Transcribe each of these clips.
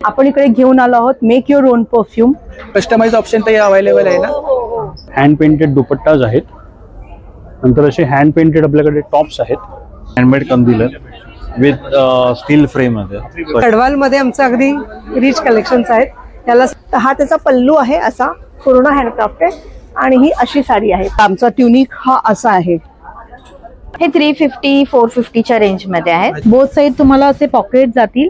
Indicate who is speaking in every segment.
Speaker 1: आपण इकडे घेऊन आलो आहोत make your own perfume.
Speaker 2: Customise option तर अवेलेबल आहे ना.
Speaker 3: हँड पेंटेड दुपट्टाज आहेत. नंतर असे हँड पेंटेड आपल्याकडे टॉप्स आहेत.
Speaker 4: हँडमेड कंदील विथ स्टील फ्रेम मध्ये.
Speaker 1: गडवाल मध्ये आमचं अगदी रिच कलेक्शन्स आहेत. त्याला हा त्याचा पल्लू आहे असा पूर्ण हँडक्राफ्ट आहे आणि ही अशी साडी आहे. आमचा ट्युनिक हा असा आहे.
Speaker 5: हे 350-450 च्या रेंज मध्ये आहे.
Speaker 1: बोथ साइड तुम्हाला असे पॉकेट जातील.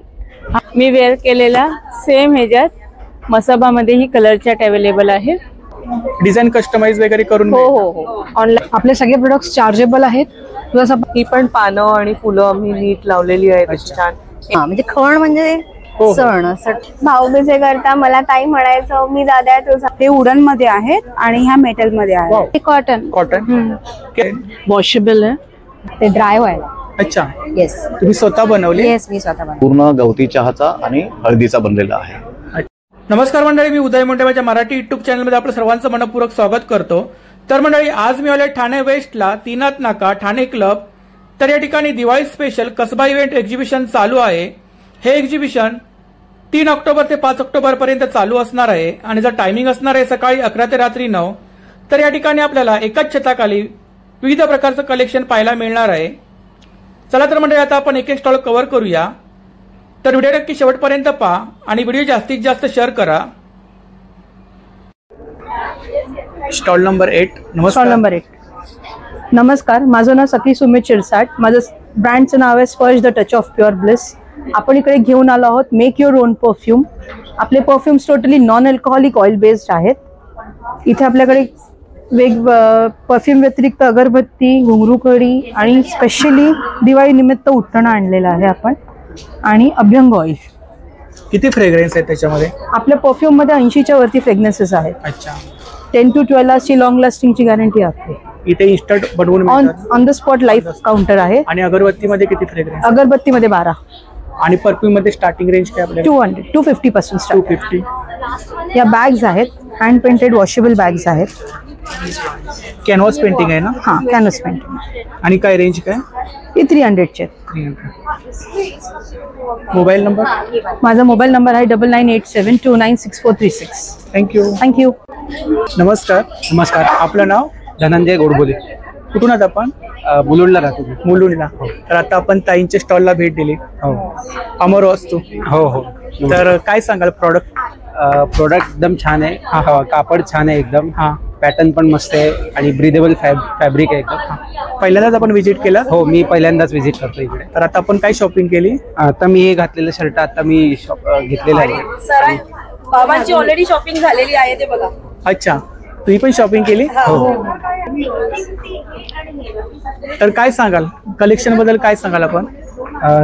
Speaker 6: मी वेअर केलेला सेम ह्याच्यात मसाबामध्ये ही कलर चार्ट अवेलेबल आहे.
Speaker 2: डिझाईन कस्टमाइज वगैरे करून
Speaker 6: हो.
Speaker 1: ऑनलाईन आपले सगळे प्रोडक्ट्स चार्जेबल आहेत.
Speaker 6: ही पण पानं आणि फुलं आम्ही नीट लावलेली आहेत. छान
Speaker 5: म्हणजे खण म्हणजे सण
Speaker 7: भाऊबीजे करता मला ताई म्हणायचं मी दादा तुझा.
Speaker 1: ते वुडन मध्ये आहेत आणि ह्या मेटल मध्ये आहे.
Speaker 2: कॉटन
Speaker 1: वॉशेबल आहे.
Speaker 5: ते ड्राय व्हायला.
Speaker 2: अच्छा.
Speaker 5: येस
Speaker 2: तुम्ही स्वतः बनवले.
Speaker 5: येस मी स्वतः बनवले.
Speaker 4: पूर्ण गवती चहाचा आणि हळदीचा बनलेला आहे.
Speaker 2: नमस्कार मंडळी, मी उदय मोंडे. माझ्या मराठी युट्यूब चॅनल मध्ये आपलं सर्वांचं मनपूर्वक स्वागत करतो. तर मंडळी, आज मी आले ठाणे वेस्टला तीनाथ नाका ठाणे क्लब. तर या ठिकाणी Diwali special Kasba event exhibition चालू आहे. हे एक्झिबिशन 3 ऑक्टोबर ते 5 ऑक्टोबर पर्यंत चालू असणार आहे आणि जर टायमिंग असणार आहे सकाळी 11 ते रात्री 9. तर या ठिकाणी आपल्याला एकाच छताखाली विविध प्रकारचं कलेक्शन पाहायला मिळणार आहे. चला तर मंडळी, आता आपण एक एक स्टॉल कव्हर करूया. तर व्हिडिओ नक्की शेवटपर्यंत पहा आणि व्हिडिओ जास्तीत जास्त शेअर करा. Stall number 8.
Speaker 1: Stall number 8. नमस्कार, माझं नाव सती सुमित शिरसाट. माझं ब्रँडचं नाव आहे स्पर्श the touch of pure bliss. आपण इकडे घेऊन आलो आहोत मेक युअर ओन परफ्यूम. आपले perfumes totally non alcoholic oil based आहेत. इथे आपल्याकडे परफ्यूम व्यतिरिक्त अगरबत्ती, घुंगरू कडी आणि स्पेशली दिवाळी निमित्त उठणं आणलेलं आहे आपण, आणि अभ्यंग ऑइल.
Speaker 2: किती फ्रेग्रन्स आहेत त्याच्यामध्ये?
Speaker 1: आपल्या परफ्यूम मध्ये 80च्या वरती फ्रेग्रन्सेस आहेत.
Speaker 2: अच्छा.
Speaker 1: 10 to 12 आवर्सची लॉंग लास्टिंगची गॅरंटी आहे.
Speaker 2: इथे इन्स्टंट बनवून
Speaker 1: on the spot life counter आहे.
Speaker 2: आणि अगरबत्तीमध्ये किती फ्रेग्रन्स?
Speaker 1: अगरबत्तीमध्ये 12.
Speaker 2: आणि परफ्यूम मध्ये स्टार्टिंग रेंज काय आपल्याला?
Speaker 1: 250 पासून
Speaker 2: 250.
Speaker 1: या बॅग्स आहेत, हँड पेंटेड वॉशेबल बॅग्स आहेत.
Speaker 2: कॅनव्हास पेंटिंग आहे ना?
Speaker 1: हा, कॅनव्हास पेंटिंग.
Speaker 2: आणि काय रेंज काय?
Speaker 1: ही 300 चे.
Speaker 2: Mobile number?
Speaker 1: माझा मोबाईल नंबर आहे 9987296436.
Speaker 2: थँक्यू. नमस्कार.
Speaker 4: नमस्कार.
Speaker 2: आपलं नाव?
Speaker 4: धनंजय गोडबोले.
Speaker 2: कुठून आहात आपण?
Speaker 4: मुलुंडला राहतो.
Speaker 2: मुलुंडला. तर आता आपण ताईंच्या स्टॉलला भेट दिली. अमर वास्तू.
Speaker 4: हो.
Speaker 2: तर काय सांगाल? प्रोडक्ट
Speaker 4: एकदम छान आहे. कापड छान आहे एकदम. पॅटर्न पण मस्त आहे आणि ब्रीदेबल फॅब्रिक आहे एकदम.
Speaker 2: पहिल्यांदाच आपण व्हिजिट केलं?
Speaker 4: हो, मी पहिल्यांदाच व्हिजिट करतो इकडे.
Speaker 2: तर आता आपण काय शॉपिंग केली?
Speaker 4: आता मी हे घातलेलं शर्ट आता मी घेतलेलं आहे.
Speaker 6: बाबांची ऑलरेडी शॉपिंग झालेली आहे ते बघा.
Speaker 2: अच्छा, तुम्ही पण शॉपिंग केली?
Speaker 4: हो.
Speaker 2: तर काय सांगाल कलेक्शन बद्दल? काय सांगाल आपण?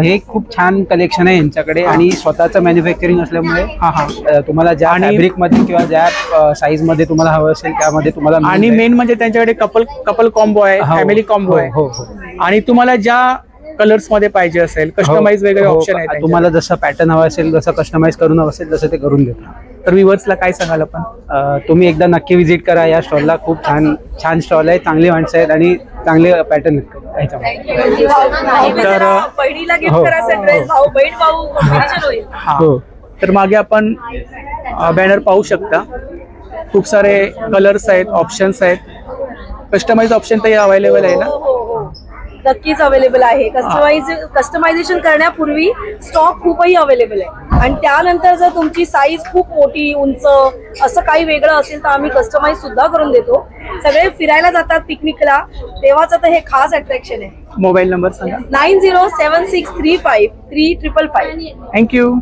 Speaker 4: हे खूप छान कलेक्शन आहे यांच्याकडे आणि स्वतःचं मॅन्युफॅक्चरिंग असल्यामुळे तुम्हाला ज्या फॅब्रिक मध्ये किंवा ज्या साईज मध्ये तुम्हाला हवं असेल त्यामध्ये तुम्हाला.
Speaker 2: आणि मेन म्हणजे त्यांच्याकडे कपल कॉम्बो आहे, फॅमिली कॉम्बो आहे.
Speaker 4: हो.
Speaker 2: आणि तुम्हाला ज्या कलर्स मध्ये पाहिजे असेल कस्टमाइज वगैरे ऑप्शन आहे.
Speaker 4: तुम्हाला जसं पॅटर्न हवं असेल, जसं कस्टमाइज करून हवं असेल तसं ते करून देतो.
Speaker 2: तर व्ह्यूअर्सला काय सांगाल आपण?
Speaker 4: तुम्ही एकदा नक्की व्हिजिट करा या स्टॉलला. खूप छान स्टॉल आहे, चांगली माणसं आहेत आणि चांगले पॅटर्न आहेत.
Speaker 2: तर मागे आपण बॅनर पाहू शकता. खूप सारे कलर्स आहेत, ऑप्शन्स आहेत. कस्टमाइज ऑप्शन तर अवेलेबल आहे ना?
Speaker 6: नक्कीच अवेलेबल आहे. कस्टमायझेशन करण्यापूर्वी स्टॉक खूपही अवेलेबल आहे आणि त्यानंतर जर तुमची साईज खूप मोठी, उंच असं काही वेगळं असेल तर आम्ही कस्टमाइज सुद्धा करून देतो. सगळे फिरायला जातात पिकनिकला, तेव्हाच तर हे खास अट्रॅक्शन आहे.
Speaker 2: मोबाईल नंबर सांगा?
Speaker 6: 9076353355.
Speaker 2: थँक्यू.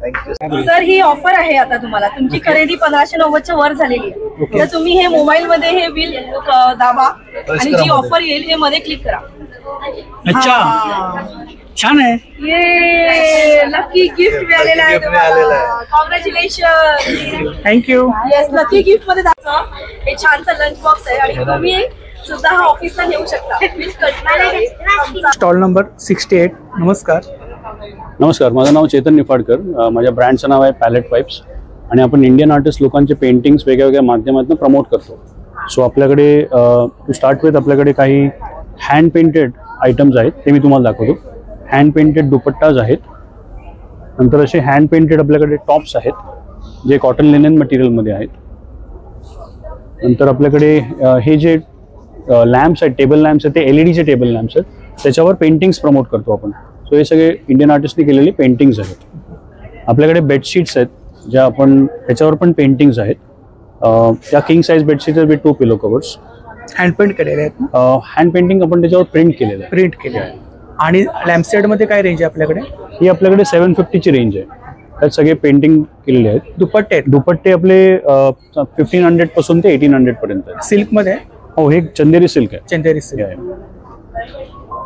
Speaker 6: सर, ही ऑफर आहे आता तुम्हाला. तुमची खरेदी 1590च्या वर झालेली आहे तर तुम्ही हे मोबाईल मध्ये हे बिल दाबा आणि जी ऑफर येईल हे मध्ये क्लिक करा.
Speaker 2: अच्छा, छान आहे.
Speaker 6: ये लकी गिफ्ट मिळालेलं आहे तुम्हाला. Congratulation.
Speaker 2: Thank you.
Speaker 6: Yes, lucky gift मध्ये जायचं. हे छानसा लंच बॉक्स आहे आणि तुम्ही सुद्धा हा ऑफिसला नेऊ शकता.
Speaker 2: Stall number 68. नमस्कार.
Speaker 3: माझं नाव चेतन निफाडकर. माझ्या ब्रँडचं नाव आहे पॅलेट पाईप्स आणि आपण इंडियन आर्टिस्ट लोकांचे पेंटिंग्स वेगवेगळ्या माध्यमातून प्रमोट करतो. सो आपल्याकडे टू स्टार्ट विथ आपल्याकडे काही हँड पेंटेड आयटम्स आहेत, ते मी तुम्हाला दाखवतो. हँड पेंटेड दुपट्टाज आहेत. नंतर असे हँड पेंटेड आपल्याकडे टॉप्स आहेत जे कॉटन लिनेन मटेरियलमध्ये आहेत. नंतर आपल्याकडे हे जे लॅम्प्स आहेत, टेबल लॅम्प्स आहेत, ते LED चे टेबल लॅम्प्स आहेत, त्याच्यावर पेंटिंग्स प्रमोट करतो आपण. सो हे सगळे इंडियन आर्टिस्टने केलेले पेंटिंग्स आहेत. आपल्याकडे बेडशीट्स आहेत ज्या आपण त्याच्यावर पण पेंटिंग्स आहेत. त्या king size bedsheets with 2 pillow covers
Speaker 2: hand paint केलेले आहेत.
Speaker 3: हँड पेंटिंग आपण त्याच्यावर प्रिंट केलेलं आहे.
Speaker 2: आणि लॅम्प सेट मध्ये काय रेंज आहे आपल्याकडे?
Speaker 3: ही आपल्याकडे 750 ची रेंज आहे. त्यात सगळे पेंटिंग केलेले आहेत. दुपट्टे आपले 1500 पासून ते 1800 पर्यंत आहेत.
Speaker 2: सिल्क मध्ये?
Speaker 3: हो, हे चंदेरी सिल्क आहे.
Speaker 2: चंदेरी सिल्क आहे.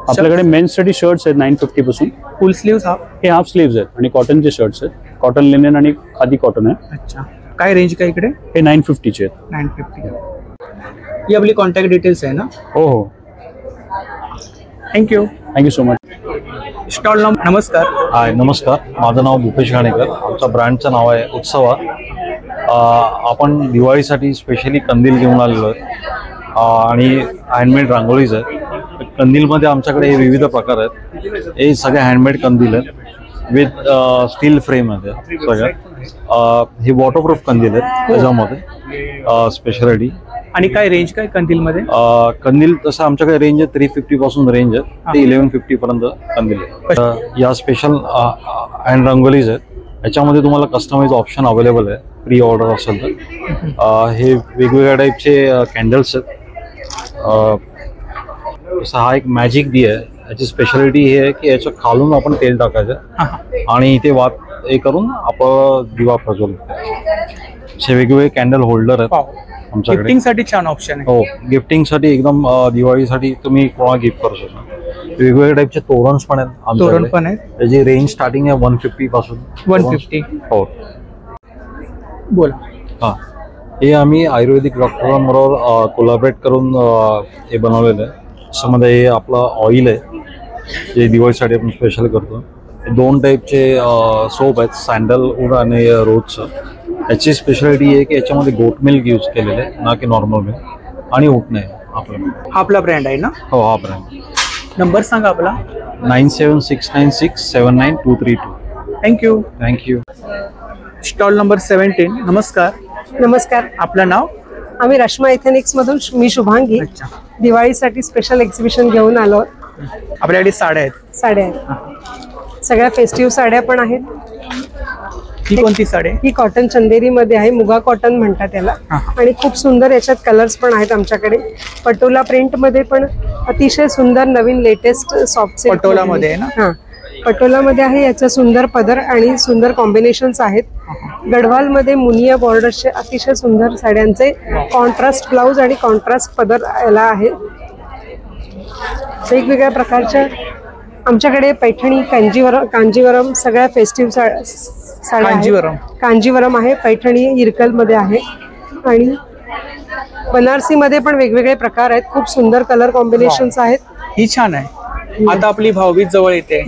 Speaker 3: आपल्याकडे मेन्स साठी शर्ट्स आहेत 950 पासून.
Speaker 2: फुल स्लीव्स
Speaker 3: हे हाफ स्लीव्स आहेत आणि कॉटनचे शर्ट्स आहेत. कॉटन लिनेन आणि खादी कॉटन आहे.
Speaker 2: अच्छा, काय रेंज काय इकडे?
Speaker 3: हे 950 चे आहेत.
Speaker 2: 950. ही आपली कॉन्टॅक्ट डिटेल्स आहे ना?
Speaker 3: हो हो.
Speaker 2: Thank you
Speaker 3: so much.
Speaker 2: स्टॉल नमस्कार.
Speaker 8: हाय, नमस्कार. माझं नाव भूपेश घाणेकर. आमच्या ब्रँडचं नाव आहे उत्सवा. आपण दिवाळीसाठी स्पेशली कंदील घेऊन आलेलो आहे आणि हँडमेड रांगोळीज आहेत. कंदीलमध्ये आमच्याकडे विविध प्रकार आहेत. हे सगळे हँडमेड कंदील आहेत विथ स्टील फ्रेम आहे सगळ्यात. हे वॉटरप्रूफ कंदील आहेत त्याच्यामध्ये स्पेशालिटी.
Speaker 2: आणि काय रेंज काय कंदील मध्ये?
Speaker 8: कंदील तसं आमच्याकडे रेंज आहे 350 पासून रेंज आहे ते 1150 पर्यंत कंदील आहे. या स्पेशल हँड रंगोलीज आहेत. याच्यामध्ये तुम्हाला कस्टमाइज ऑप्शन अवेलेबल आहे प्री ऑर्डर असेल तर. हे वेगवेगळ्या टाईपचे कॅन्डल्स आहेत. तसा हा एक मॅजिक दिया आहे. याची स्पेशालिटी हे आहे की याच्या खालून आपण तेल टाकायचं आणि इथे हे करून आपण दिवा प्रज्वलित. असे वेगवेगळे कॅन्डल होल्डर आहेत आमच्याकडे.
Speaker 2: गिफ्टिंगसाठी छान ऑप्शन आहे.
Speaker 8: हो, गिफ्टिंगसाठी एकदम दिवाळीसाठी तुम्ही कोणाला गिफ्ट करू शकता. वेगवेगळ्या टाईपचे तोरणस पण आहेत आमच्याकडे. त्याची रेंज स्टार्टिंग आहे 150 पासून.
Speaker 2: 150.
Speaker 8: हो,
Speaker 2: बोला.
Speaker 8: हां, हे आम्ही आयुर्वेदिक डॉक्टरांबरोबर कोलॅबरेट करून हे बनवलेलं आहे. त्याच्यामध्ये हे आपलं ऑइल आहे जे दिवाळीसाठी आपण स्पेशल करतो. 2 टाईपचे सोप आहेत, सँडलवूड आणि रोजचं. याची स्पेशालिटी आहे की याच्यामध्ये गोट मिल्क यूज केलेलं आहे ना की नॉर्मल मिल्क आणि उठणे
Speaker 2: आपला ब्रँड आहे ना?
Speaker 8: हो, हा ब्रँड.
Speaker 2: नंबर सांगा आपला.
Speaker 8: 9769679232.
Speaker 2: थँक्यू. Stall number 17. नमस्कार.
Speaker 9: नमस्कार.
Speaker 2: आपलं नाव?
Speaker 9: आम्ही रश्मा एथेनिक्स मधून मी शुभांगी. दिवाळीसाठी स्पेशल एक्झिबिशन घेऊन आलो.
Speaker 2: आपल्याकडे साड्या
Speaker 9: आहेत. सगळ्या फेस्टिव्ह साड्या पण आहेत.
Speaker 2: ही कोणती साडी?
Speaker 9: ही कॉटन चंदेरी मध्ये आहे. मुगा कॉटन म्हणतात त्याला. आणि खूप सुंदर याच्यात कलर्स पण आहेत आमच्याकडे. पटोला प्रिंट मध्ये पण अतिशय सुंदर नवीन लेटेस्ट सॉफ्ट सिल्क
Speaker 2: पटोला मध्ये आहे ना?
Speaker 9: हा, पटोला मध्ये आहे. याचा सुंदर पदर आणि सुंदर कॉम्बिनेशन्स आहेत. गढवाल मध्ये मुनिया बॉर्डरचे अतिशय सुंदर साड्यांचे कॉन्ट्रास्ट ब्लाउज आणि कॉन्ट्रास्ट पदर याला आहे. वेगवेगळ्या प्रकारच्या आमच्याकडे पैठणी, कांजीवरम सगळ्या फेस्टिव्ह साड्या. कांजीवरम आहे, पैठणी इरकल मध्ये आहे आणि बनारसी मध्ये पण वेगवेगळे प्रकार आहेत. खूप सुंदर कलर कॉम्बिनेशन्स आहेत.
Speaker 2: ही छान आहे. आता आपली भाऊबीज जवळ येते.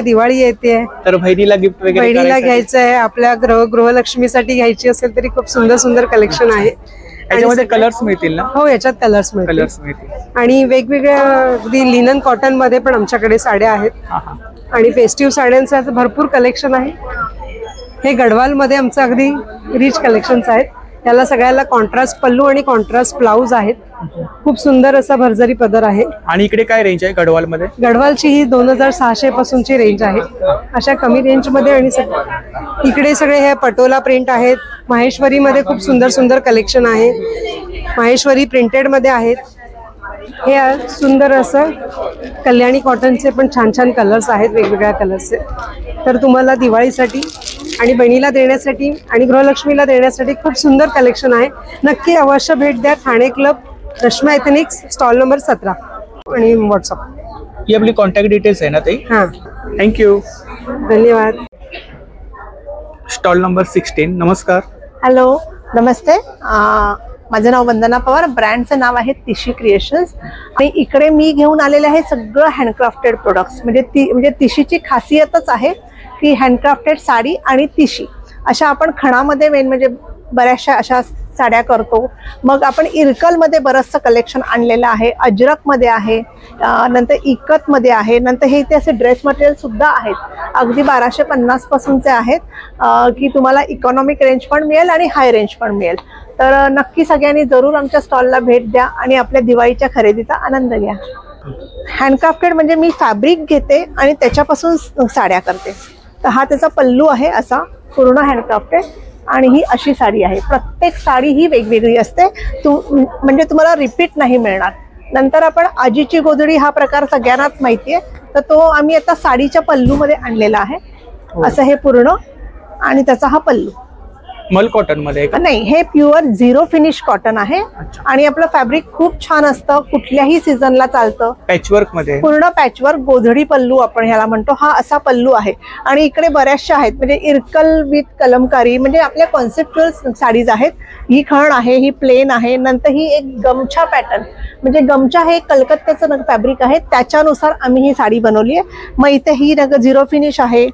Speaker 2: दिवाळी येते, तर बहिणीला गिफ्ट वगैरे
Speaker 9: बहिणीला घ्यायचं आहे. आपल्या गृहलक्ष्मीसाठी घ्यायची असेल तरी खूप सुंदर सुंदर कलेक्शन आहे.
Speaker 2: याच्यामध्ये कलर्स मिळतील ना?
Speaker 9: हो, याच्यात कलर्स मिळतील. आणि वेगवेगळ्या अगदी लिनन कॉटन मध्ये पण आमच्याकडे साड्या आहेत. आणि फेस्टिव्ह साड्यांचं भरपूर कलेक्शन आहे. हे गढवाल मध्ये आमचं अगदी रिच कलेक्शन्स आहेत. त्याला सगळ्याला कॉन्ट्रास्ट पल्लू आणि कॉन्ट्रास्ट ब्लाउज आहेत. खूप सुंदर असा भरजरी पदर आहे.
Speaker 2: आणि इकडे काय रेंज आहे गढवाल मध्ये?
Speaker 9: गढवालची ही 2600 पासूनची रेंज आहे. अशा कमी रेंज मध्ये. आणि इकडे सगळे हे पटोला प्रिंट आहेत. माहेश्वरी मध्ये खूप सुंदर सुंदर कलेक्शन आहे. माहेश्वरी प्रिंटेड मध्ये आहेत. हे सुंदर असं कल्याणी कॉटनचे पण छान छान कलर्स आहेत, वेगवेगळ्या कलर्सचे. तर तुम्हाला दिवाळीसाठी आणि बहिणीला देण्यासाठी आणि गृहलक्ष्मीला देण्यासाठी खूप सुंदर कलेक्शन आहे. नक्की अवश्य भेट द्या. Thane club, Rashma एथेनिक्स, stall number 17 आणि व्हॉट्सअप.
Speaker 2: ही आपली कॉन्टॅक्ट डिटेल्स आहे ना ते?
Speaker 9: हां,
Speaker 2: थँक्यू.
Speaker 9: धन्यवाद.
Speaker 2: Stall number 16. नमस्कार.
Speaker 10: हॅलो, नमस्ते. माझं नाव वंदना पवार. ब्रँडचं नाव आहे तिशी क्रिएशन्स. आणि इकडे मी घेऊन आलेले आहे सगळं हँडक्राफ्टेड प्रोडक्ट्स. म्हणजे तिशीची खासियतच आहे की हँडक्राफ्टेड साडी आणि तिशी अशा आपण खणामध्ये मेन म्हणजे बऱ्याचशा अशा साड्या करतो. मग आपण इरकलमध्ये बरंचसं कलेक्शन आणलेलं आहे, अजरकमध्ये आहे, नंतर इकतमध्ये आहे, नंतर हे इथे असे ड्रेस मटेरियलसुद्धा आहेत अगदी 1250 पासूनचे आहेत की तुम्हाला इकॉनॉमिक रेंज पण मिळेल आणि हाय रेंज पण मिळेल. तर नक्की सगळ्यांनी जरूर आमच्या स्टॉलला भेट द्या आणि आपल्या दिवाळीच्या खरेदीचा आनंद घ्या. हँडक्राफ्टेड म्हणजे मी फॅब्रिक घेते आणि त्याच्यापासून साड्या करते. तर हा त्याचा पल्लू आहे असा पूर्ण हँडक्राफ्टेड आणि ही अशी साडी आहे. प्रत्येक साडी ही वेगवेगळी असते, म्हणजे तुम्हाला रिपीट नाही मिळणार. नंतर आपण आजीची गोधडी हा प्रकार सगळ्यांनाच माहिती आहे, तर तो आम्ही आता साडीच्या पल्लूमध्ये आणलेला आहे. असं हे पूर्ण आणि त्याचा हा पल्लू
Speaker 2: मल कॉटन मध्ये
Speaker 10: नाही, हे प्युअर झिरो फिनिश कॉटन आहे आणि आपलं फॅब्रिक खूप छान असतं, कुठल्याही सीझनला चालतं.
Speaker 2: पॅचवर्क मध्ये पूर्ण
Speaker 10: पॅचवर्क गोधडी पल्लू आपण ह्याला म्हणतो, हा असा पल्लू आहे. आणि इकडे बऱ्याचशा आहेत म्हणजे इरकल विथ कलमकारी, म्हणजे आपल्या कॉन्सेप्च्युअल साडीज आहेत. ही खण आहे, ही प्लेन आहे, नंतर ही एक गमछा पॅटर्न, म्हणजे गमछा हे कलकत्त्याचं फॅब्रिक आहे, त्याच्यानुसार आम्ही ही साडी बनवली आहे. मग इथे ही झिरो फिनिश आहे,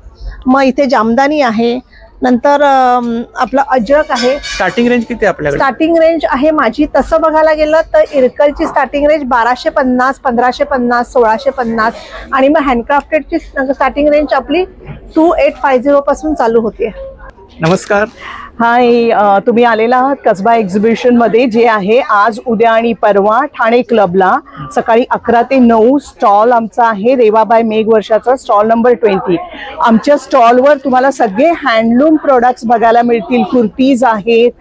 Speaker 10: मग इथे जामदानी आहे, नंतर आपला अजरक आहे.
Speaker 2: स्टार्टिंग रेंज किती आपल्याकडे?
Speaker 10: स्टार्टिंग रेंज आहे माझी तसं बघायला गेलं तर इरकलची स्टार्टिंग रेंज 1250, 1550, 1650 आणि मग हँडक्राफ्टेडची स्टार्टिंग रेंज आपली 2850 पासून चालू होते.
Speaker 2: नमस्कार.
Speaker 1: हाय, तुम्ही आलेला आहात कसबा एक्झिबिशनमध्ये, जे आहे आज, उद्या आणि परवा ठाणे क्लबला सकाळी 11 ते 9 स्टॉल आमचा आहे. रेवाबाई मेघ वर्षाचा स्टॉल नंबर 20. आमच्या स्टॉलवर तुम्हाला सगळे हँडलूम प्रोडक्ट्स बघायला मिळतील. कुर्तीज आहेत,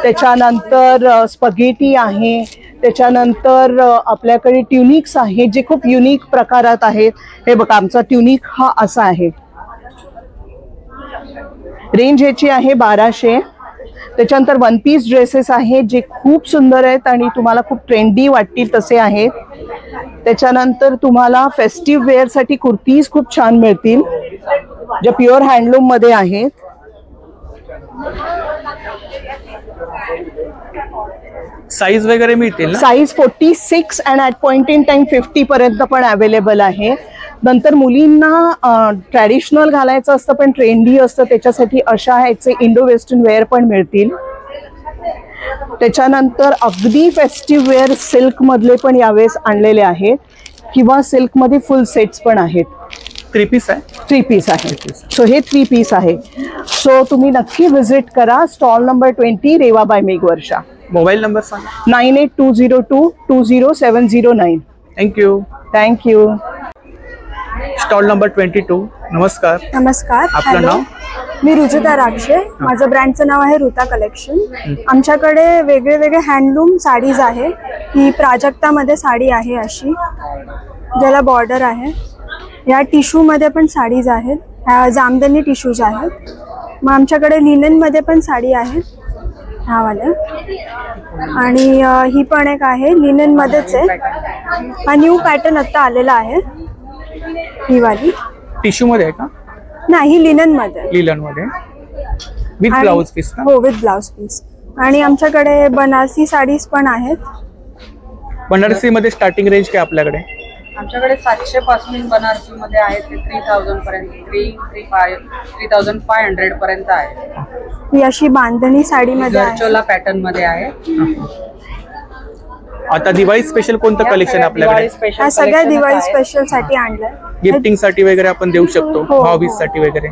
Speaker 1: त्याच्यानंतर स्पगेटी आहे, त्याच्यानंतर आपल्याकडे ट्युनिक्स आहेत जे खूप युनिक प्रकारात आहेत. हे बघा, आमचा ट्युनिक हा असा आहे. रेंज ह्याची आहे 1200. त्याच्यानंतर वन पीस ड्रेसेस आहेत जे खूप सुंदर आहेत आणि तुम्हाला खूप ट्रेंडी वाटतील तसे आहेत. त्याच्यानंतर तुम्हाला फेस्टिव्ह वेअरसाठी कुर्तीज खूप छान मिळतील ज्या प्युअर हँडलूम मध्ये आहेत.
Speaker 2: साईज वगैरे मिळतील?
Speaker 1: Size 46 and at point in time 50 पर्यंत पण अवेलेबल आहे. नंतर मुलींना ट्रॅडिशनल घालायचं असतं पण ट्रेंडी असतं, त्याच्यासाठी अशा ह्याचे इंडो वेस्टर्न वेअर पण मिळतील. त्याच्यानंतर अगदी फेस्टिव्ह वेअर सिल्क मधले पण यावेळेस आणलेले आहेत किंवा सिल्क मध्ये फुल सेट्स पण आहेत.
Speaker 2: 3 पीस आहे?
Speaker 1: 3 पीस आहे. सो हे 3 पीस आहे. सो तुम्ही नक्की व्हिजिट करा स्टॉल नंबर 20 रेवाबाई मेघ वर्षा.
Speaker 2: मोबाईल नंबर सांगा.
Speaker 1: 9820220709.
Speaker 2: थँक्यू.
Speaker 1: थँक्यू.
Speaker 2: Stall number 22. नमस्कार.
Speaker 11: नमस्कार.
Speaker 2: आपलं नाव?
Speaker 11: मी रुचिता राक्षे. माझं ब्रँडचं नाव आहे ऋता कलेक्शन. आमच्याकडे वेगळे वेगळे हँडलूम साडीज आहे. ही प्राजक्तामध्ये साडी आहे अशी, ज्याला बॉर्डर आहे. ह्या टिश्यूमध्ये पण साडीज आहेत, ह्या जामदानी टिश्यूज आहेत. मग आमच्याकडे लिननमध्ये पण साडी आहे ह्यावाल्या, आणि ही पण एक आहे लिननमध्येच आहे. हा न्यू पॅटर्न आता आलेला आहे. ही वाली
Speaker 2: टिश्यू मध्ये आहे का?
Speaker 11: नाही, लिनन मध्ये.
Speaker 2: लिनन मध्ये विथ ब्लाउज पीस?
Speaker 11: हो, विथ ब्लाउज पीस. आणि आमच्याकडे बनारसी साडीज पण आहेत.
Speaker 2: बनारसी मध्ये स्टार्टिंग रेंज काय आपल्याकडे?
Speaker 12: आमच्याकडे 700 पासून बनारसी मध्ये आहे ते 3000 पर्यंत, 3500 पर्यंत आहे.
Speaker 11: ही अशी बांधणी साडी मध्ये
Speaker 12: गरचोला पॅटर्न मध्ये आहे.
Speaker 2: आता दिवाळी स्पेशल कोणतं कलेक्शन आपल्याकडे?
Speaker 11: हा सगळ्या दिवाळी स्पेशल साठी आणलंय.
Speaker 2: गिफ्टिंग साठी वगैरे आपण देऊ शकतो, भाऊबीज साठी वगैरे.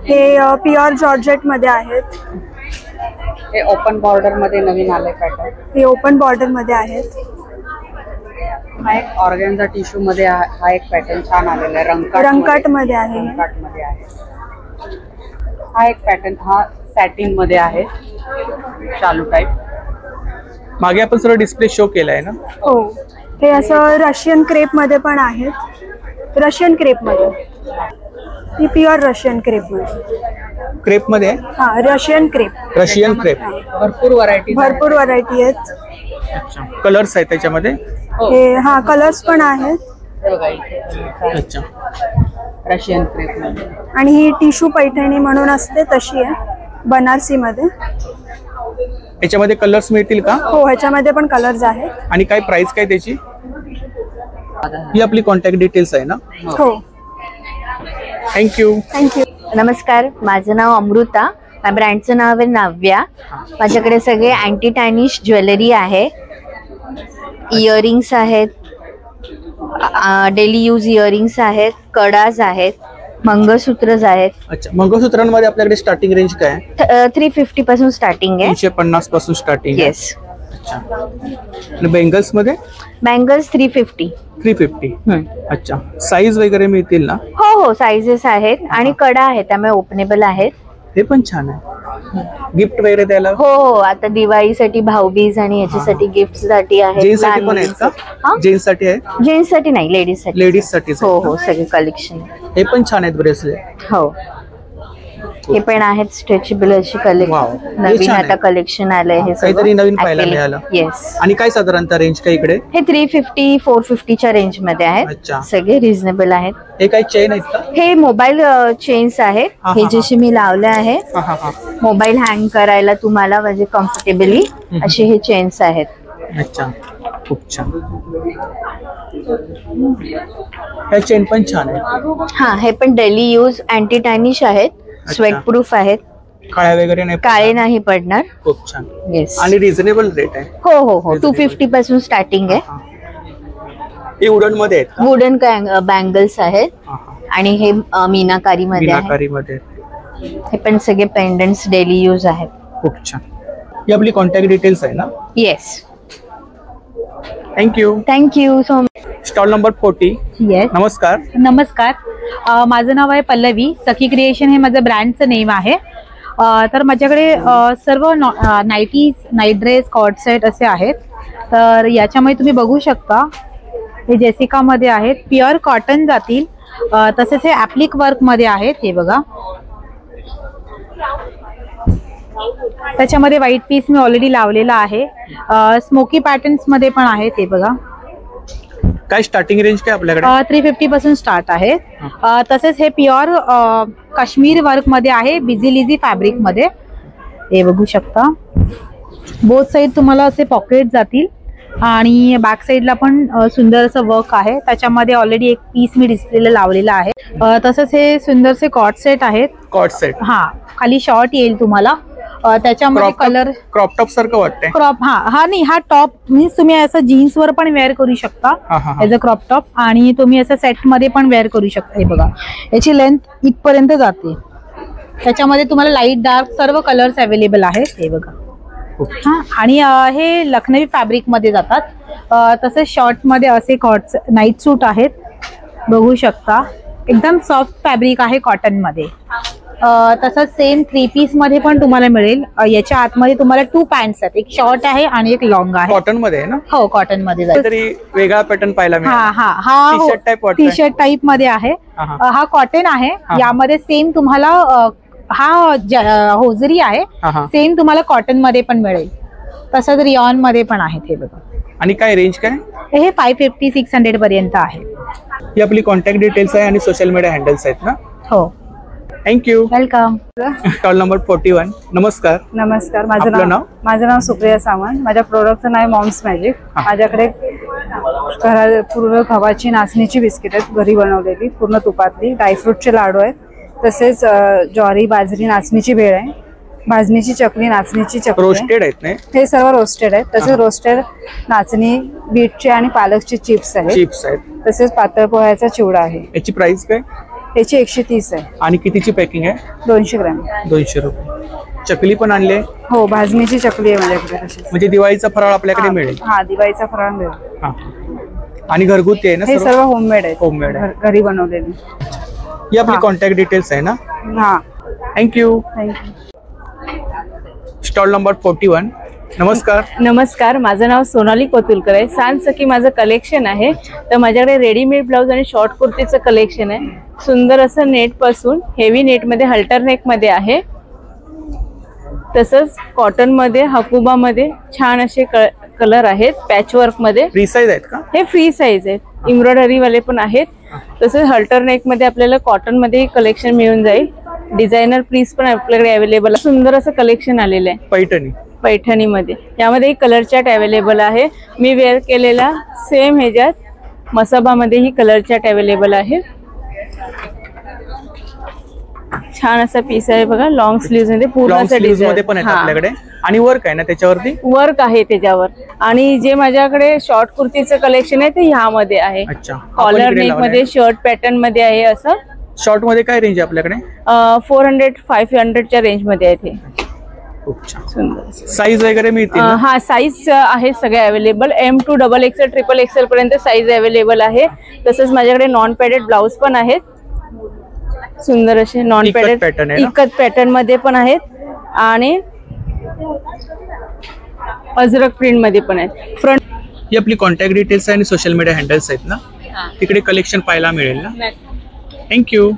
Speaker 11: हे प्युअर जॉर्जेट मध्ये आहेत.
Speaker 12: हे ओपन बॉर्डर मध्ये नवीन आले पॅटर्न.
Speaker 11: हे ओपन बॉर्डर मध्ये आहेत.
Speaker 12: हा एक ऑर्गेन्झा टिश्यू मध्ये हा एक पॅटर्न छान आलेला आहे.
Speaker 11: रंकाट मध्ये आहे.
Speaker 12: हा एक पॅटर्न, हा सॅटिन मध्ये आहे, शालू टाइप.
Speaker 2: मागे आपण सर्व डिस्प्ले शो केलाय ना?
Speaker 11: हो. हे असं रशियन क्रेप मध्ये पण आहेत. रशियन क्रेप मध्ये, ही प्युअर रशियन क्रेप मध्ये.
Speaker 2: क्रेप मध्ये?
Speaker 11: हा, रशियन क्रेप.
Speaker 2: Russian crepe.
Speaker 11: भरपूर व्हरायटी आहेत.
Speaker 2: अच्छा. कलर्स आहेत त्याच्यामध्ये?
Speaker 11: हे हा, कलर्स पण आहेत.
Speaker 2: अच्छा.
Speaker 12: रशियन क्रेप मध्ये.
Speaker 11: आणि ही टिश्यू पैठणी म्हणून असते तशी आहे बनारसी मध्ये.
Speaker 2: याच्यामध्ये कलर्स मिळतील का?
Speaker 11: हो, ह्याच्यामध्ये पण कलर्स आहेत.
Speaker 2: आणि काय प्राइस काय त्याची? ही आपली कॉन्टॅक्ट डिटेल्स आहे ना?
Speaker 11: हो.
Speaker 2: थँक्यू.
Speaker 11: थँक्यू.
Speaker 5: नमस्कार, माझं नाव अमृता ब्रँडचं नाव आहे नाव्या. माझ्याकडे सगळे अँटी टॅनिश ज्वेलरी आहे, इयरिंग्स आहेत, डेली यूज इयरिंग्स आहेत, कडाज आहेत, मंगळसूत्रच आहेत.
Speaker 2: अच्छा, मंगळसूत्रांमध्ये आपल्याकडे स्टार्टिंग रेंज काय आहे?
Speaker 5: 350 पासून स्टार्टिंग आहे.
Speaker 2: 350 पासून स्टार्टिंग आहे.
Speaker 5: येस.
Speaker 2: अच्छा, आणि बेंगल्स मध्ये?
Speaker 5: बँगल्स 350.
Speaker 2: 350. अच्छा, साईज वगैरे मिळतील ना?
Speaker 5: हो हो, साइजेस आहेत आणि कडा आहेत, त्यामुळे ओपनेबल आहेत.
Speaker 2: हे पण छान आहे. गिफ्ट वगैरे द्यायला?
Speaker 5: हो हो, आता दिवाळीसाठी, भाऊबीज आणि याच्यासाठी गिफ्ट साठी आहे.
Speaker 2: जेंट्स साठी पण आहेत का? जेंट्स साठी आहे?
Speaker 5: जेंट्स साठी नाही, लेडीज साठी.
Speaker 2: लेडीज साठी?
Speaker 5: हो हो, सगळे कलेक्शन.
Speaker 2: हे पण छान आहेत ब्रेसलेट.
Speaker 5: हो, हे पण आहेत स्ट्रेचेबल अशी कलेक्शन. नवीन आता कलेक्शन आलंय, हे
Speaker 2: काहीतरी नवीन पाहायला मिळालं.
Speaker 5: येस.
Speaker 2: आणि काय साधारणतः रेंज काय इकडे?
Speaker 5: हे 350 450च्या रेंज मध्ये आहेत, सगळे रिझनेबल आहेत.
Speaker 2: हे काय चेन आहेत का?
Speaker 5: हे मोबाईल चेन्स आहेत, हे जसे मी लावले आहे. मोबाईल हँग करायला तुम्हाला म्हणजे कम्फर्टेबली असे हे चेन्स आहेत.
Speaker 2: अच्छा, खूप छान. हे चेन पण छान आहे.
Speaker 5: हा, हे पण डेली यूज अँटी टॅनिश आहेत, स्वेट प्रूफ आहेत,
Speaker 2: काळ्या वगैरे नाही,
Speaker 5: काळे नाही पडणार.
Speaker 2: खूप छान.
Speaker 5: येस.
Speaker 2: आणि रिझनेबल रेट आहे.
Speaker 5: हो हो हो, 250 पासून स्टार्टिंग आहे.
Speaker 2: हे वुडन मध्ये आहेत?
Speaker 5: वुडन बँगल्स आहेत आणि हे मीनाकारी मध्ये आहे.
Speaker 2: मीनाकारी मध्ये.
Speaker 5: हे पण सगळे पेंडंट्स डेली यूज आहेत.
Speaker 2: खूप छान. ही आपली कॉन्टॅक्ट डिटेल्स आहे ना?
Speaker 5: Yes.
Speaker 2: Thank you.
Speaker 5: Thank you so much.
Speaker 2: Stall number 40.
Speaker 1: Yes.
Speaker 2: नमस्कार.
Speaker 1: नमस्कार, माझं नाव आहे पल्लवी. सखी क्रिएशन हे माझं ब्रँडचं नेम आहे. तर माझ्याकडे सर्व नाईटीज, नाईट ड्रेस, कॉर्ड सेट असे आहेत. तर याच्यामध्ये तुम्ही बघू शकता, हे जेसिकामध्ये आहेत, प्युअर कॉटन जातील. तसेच हे ॲप्लिक वर्कमध्ये आहेत. हे बघा, त्याच्यामध्ये व्हाईट पीस मी ऑलरेडी लावलेला आहे. स्मोकी पॅटर्न्स मध्ये पण आहेत. हे बघा,
Speaker 2: काय स्टार्टिंग रेंज काय आपल्याकडे?
Speaker 1: 350 पासून स्टार्ट आहे. तसेच हे प्युअर काश्मीर वर्क मध्ये आहे, बिझी फॅब्रिक मध्ये. हे बघू शकता, बोथ साईड तुम्हाला असे पॉकेट जातील आणि बॅक साईडला पण सुंदर असं वर्क आहे. त्याच्यामध्ये ऑलरेडी एक पीस मी डिस्प्लेला लावलेला आहे. तसंच हे सुंदरसे कॉट सेट आहेत.
Speaker 2: Cot set? हा,
Speaker 1: खाली शॉर्ट येईल तुम्हाला. त्याच्यामध्ये कलर
Speaker 2: क्रॉप टॉप सारखं वाटतंय.
Speaker 1: क्रॉप, हा नाही, हा टॉप मीन्स तुम्ही असं जीन्स वर पण वेअर करू शकता ॲज अ क्रॉप टॉप, आणि तुम्ही असं सेट मध्ये पण वेअर करू शकता. हे बघा, याची लेंथ इथपर्यंत जाते. त्याच्यामध्ये तुम्हाला लाईट डार्क सर्व कलर्स अवेलेबल आहेत. हे बघा, हा, आणि हे लखनवी फॅब्रिक मध्ये जातात. तसेच शॉर्ट मध्ये असे नाईट सूट आहेत, बघू शकता. एकदम सॉफ्ट फॅब्रिक आहे कॉटन मध्ये. तसंच सेम 3 पीस मध्ये पण तुम्हाला मिळेल. याच्या आतमध्ये तुम्हाला 2 पॅन्ट्स आहेत, एक शॉर्ट आहे आणि एक लॉंग आहे.
Speaker 2: कॉटन मध्ये आहे ना? हो,
Speaker 1: कॉटन मध्ये जाईल.
Speaker 2: तरी वेगळा पॅटर्न पाहायला मिळेल.
Speaker 1: हा टी शर्ट टाइप मध्ये आहे. हा कॉटन आहे. यामध्ये सेम तुम्हाला हा होजरी आहे, सेम तुम्हाला कॉटन मध्ये पण मिळेल. तसंच रिऑन मध्ये पण आहेत. हे बघा.
Speaker 2: आणि काय रेंज काय?
Speaker 1: हे 550-600 पर्यंत आहे.
Speaker 2: ही आपली कॉन्टॅक्ट डिटेल्स आहे आणि सोशल मीडिया हँडल्स आहेत ना?
Speaker 1: हो.
Speaker 2: थँक्यू.
Speaker 1: वेलकम.
Speaker 2: Stall number 41. नमस्कार.
Speaker 13: नमस्कार, माझं नाव सुप्रिया सावंत. माझ्या प्रोडक्टचं नाव आहे मॉम्स मॅजिक. माझ्याकडे पूर्ण गव्हाची नाचणीची बिस्किट आहेत, घरी बनवलेली, पूर्ण तुपातली. ड्रायफ्रूटचे लाडू आहेत, तसेच ज्वारी बाजरी नाचणीची भेळ आहे, भाजणीची चकली, नाचणीची चकली.
Speaker 2: रोस्टेड आहेत ना
Speaker 13: हे? सर्व रोस्टेड आहेत. तसेच रोस्टेड नाचणी, बीटचे आणि पालकचे चिप्स आहेत. तसेच पातळ पोह्याचा चिवडा आहे.
Speaker 2: याची प्राइस काय?
Speaker 13: याची 130 आहे.
Speaker 2: आणि कितीची पॅकिंग आहे?
Speaker 13: 200 ग्रॅम.
Speaker 2: 200 रुपये. चकली पण आणले?
Speaker 13: हो, भाजणीची चकली आहे माझ्याकडे.
Speaker 2: म्हणजे दिवाळीचा फराळ आपल्याकडे मिळेल?
Speaker 13: हा, दिवाळीचा फराळ मिळेल.
Speaker 2: आणि घरगुती आहे ना?
Speaker 13: हे सर्व होममेड आहे.
Speaker 2: होममेड आहे,
Speaker 13: घरी बनवलेली.
Speaker 2: ही आपली कॉन्टॅक्ट डिटेल्स आहे ना?
Speaker 13: हा.
Speaker 2: थँक्यू. Stall number 41. नमस्कार.
Speaker 14: नमस्कार, माझं नाव सोनाली कोतुलकर आहे. सांज सखी माझं कलेक्शन आहे. तर माझ्याकडे रेडीमेड ब्लाऊज आणि शॉर्ट कुर्तीचं कलेक्शन आहे. सुंदर असं नेट पासून हेवी नेटमध्ये हल्टर नेक मध्ये आहे. तसंच कॉटन मध्ये, हकुबा मध्ये छान असे कलर आहेत. पॅचवर्क मध्ये.
Speaker 2: फ्री साईज आहेत का?
Speaker 14: हे फ्री साईज आहेत, एम्ब्रॉयडरी वाले पण आहेत. तसंच हल्टर नेक मध्ये आपल्याला कॉटन मध्ये कलेक्शन मिळून जाईल. डिझायनर पीस पण आपल्याकडे अवेलेबल आहे. सुंदर असं कलेक्शन आलेलं आहे पैठणी मध्ये. यामध्ये कलर चार्ट अवेलेबल आहे. मी वेअर केलेला सेम ह्याच्यात मसाबामध्ये ही कलर चार्ट अवेलेबल आहे. छान असा पीस आहे बघा, लॉंग स्लीव्ह मध्ये पूर्ण असं डिझाइन
Speaker 2: मध्ये पण आहे आपल्याकडे आणि वर्क आहे ना त्याच्यावरती,
Speaker 14: वर्क आहे त्याच्यावर. आणि जे माझ्याकडे शॉर्ट कुर्तीचं कलेक्शन आहे ते ह्यामध्ये आहे. कॉलर नेक मध्ये शर्ट पॅटर्न मध्ये आहे. असं
Speaker 2: शॉर्ट मध्ये काय रेंज आहे आपल्याकडे?
Speaker 14: 400-500च्या रेंज मध्ये आहे ते.
Speaker 2: खूप छान. सुंदर. साईज वगैरे मिळतील?
Speaker 14: हा, साईज आहे सगळे available. M to XXL, XXL पर्यंत साईज अवेलेबल आहे. तसंच माझ्याकडे नॉन पॅडेड ब्लाउज पण आहेत, सुंदर असे नॉन पॅडेड इकत पॅटर्न मध्ये पण आहेत आणि अजरक प्रिंट मध्ये पण आहेत. फ्रंट
Speaker 2: ही आपली कॉन्टॅक्ट डिटेल्स आणि सोशल मीडिया हँडल्स आहेत ना, तिकडे कलेक्शन पाहायला मिळेल ना. थँक्यू.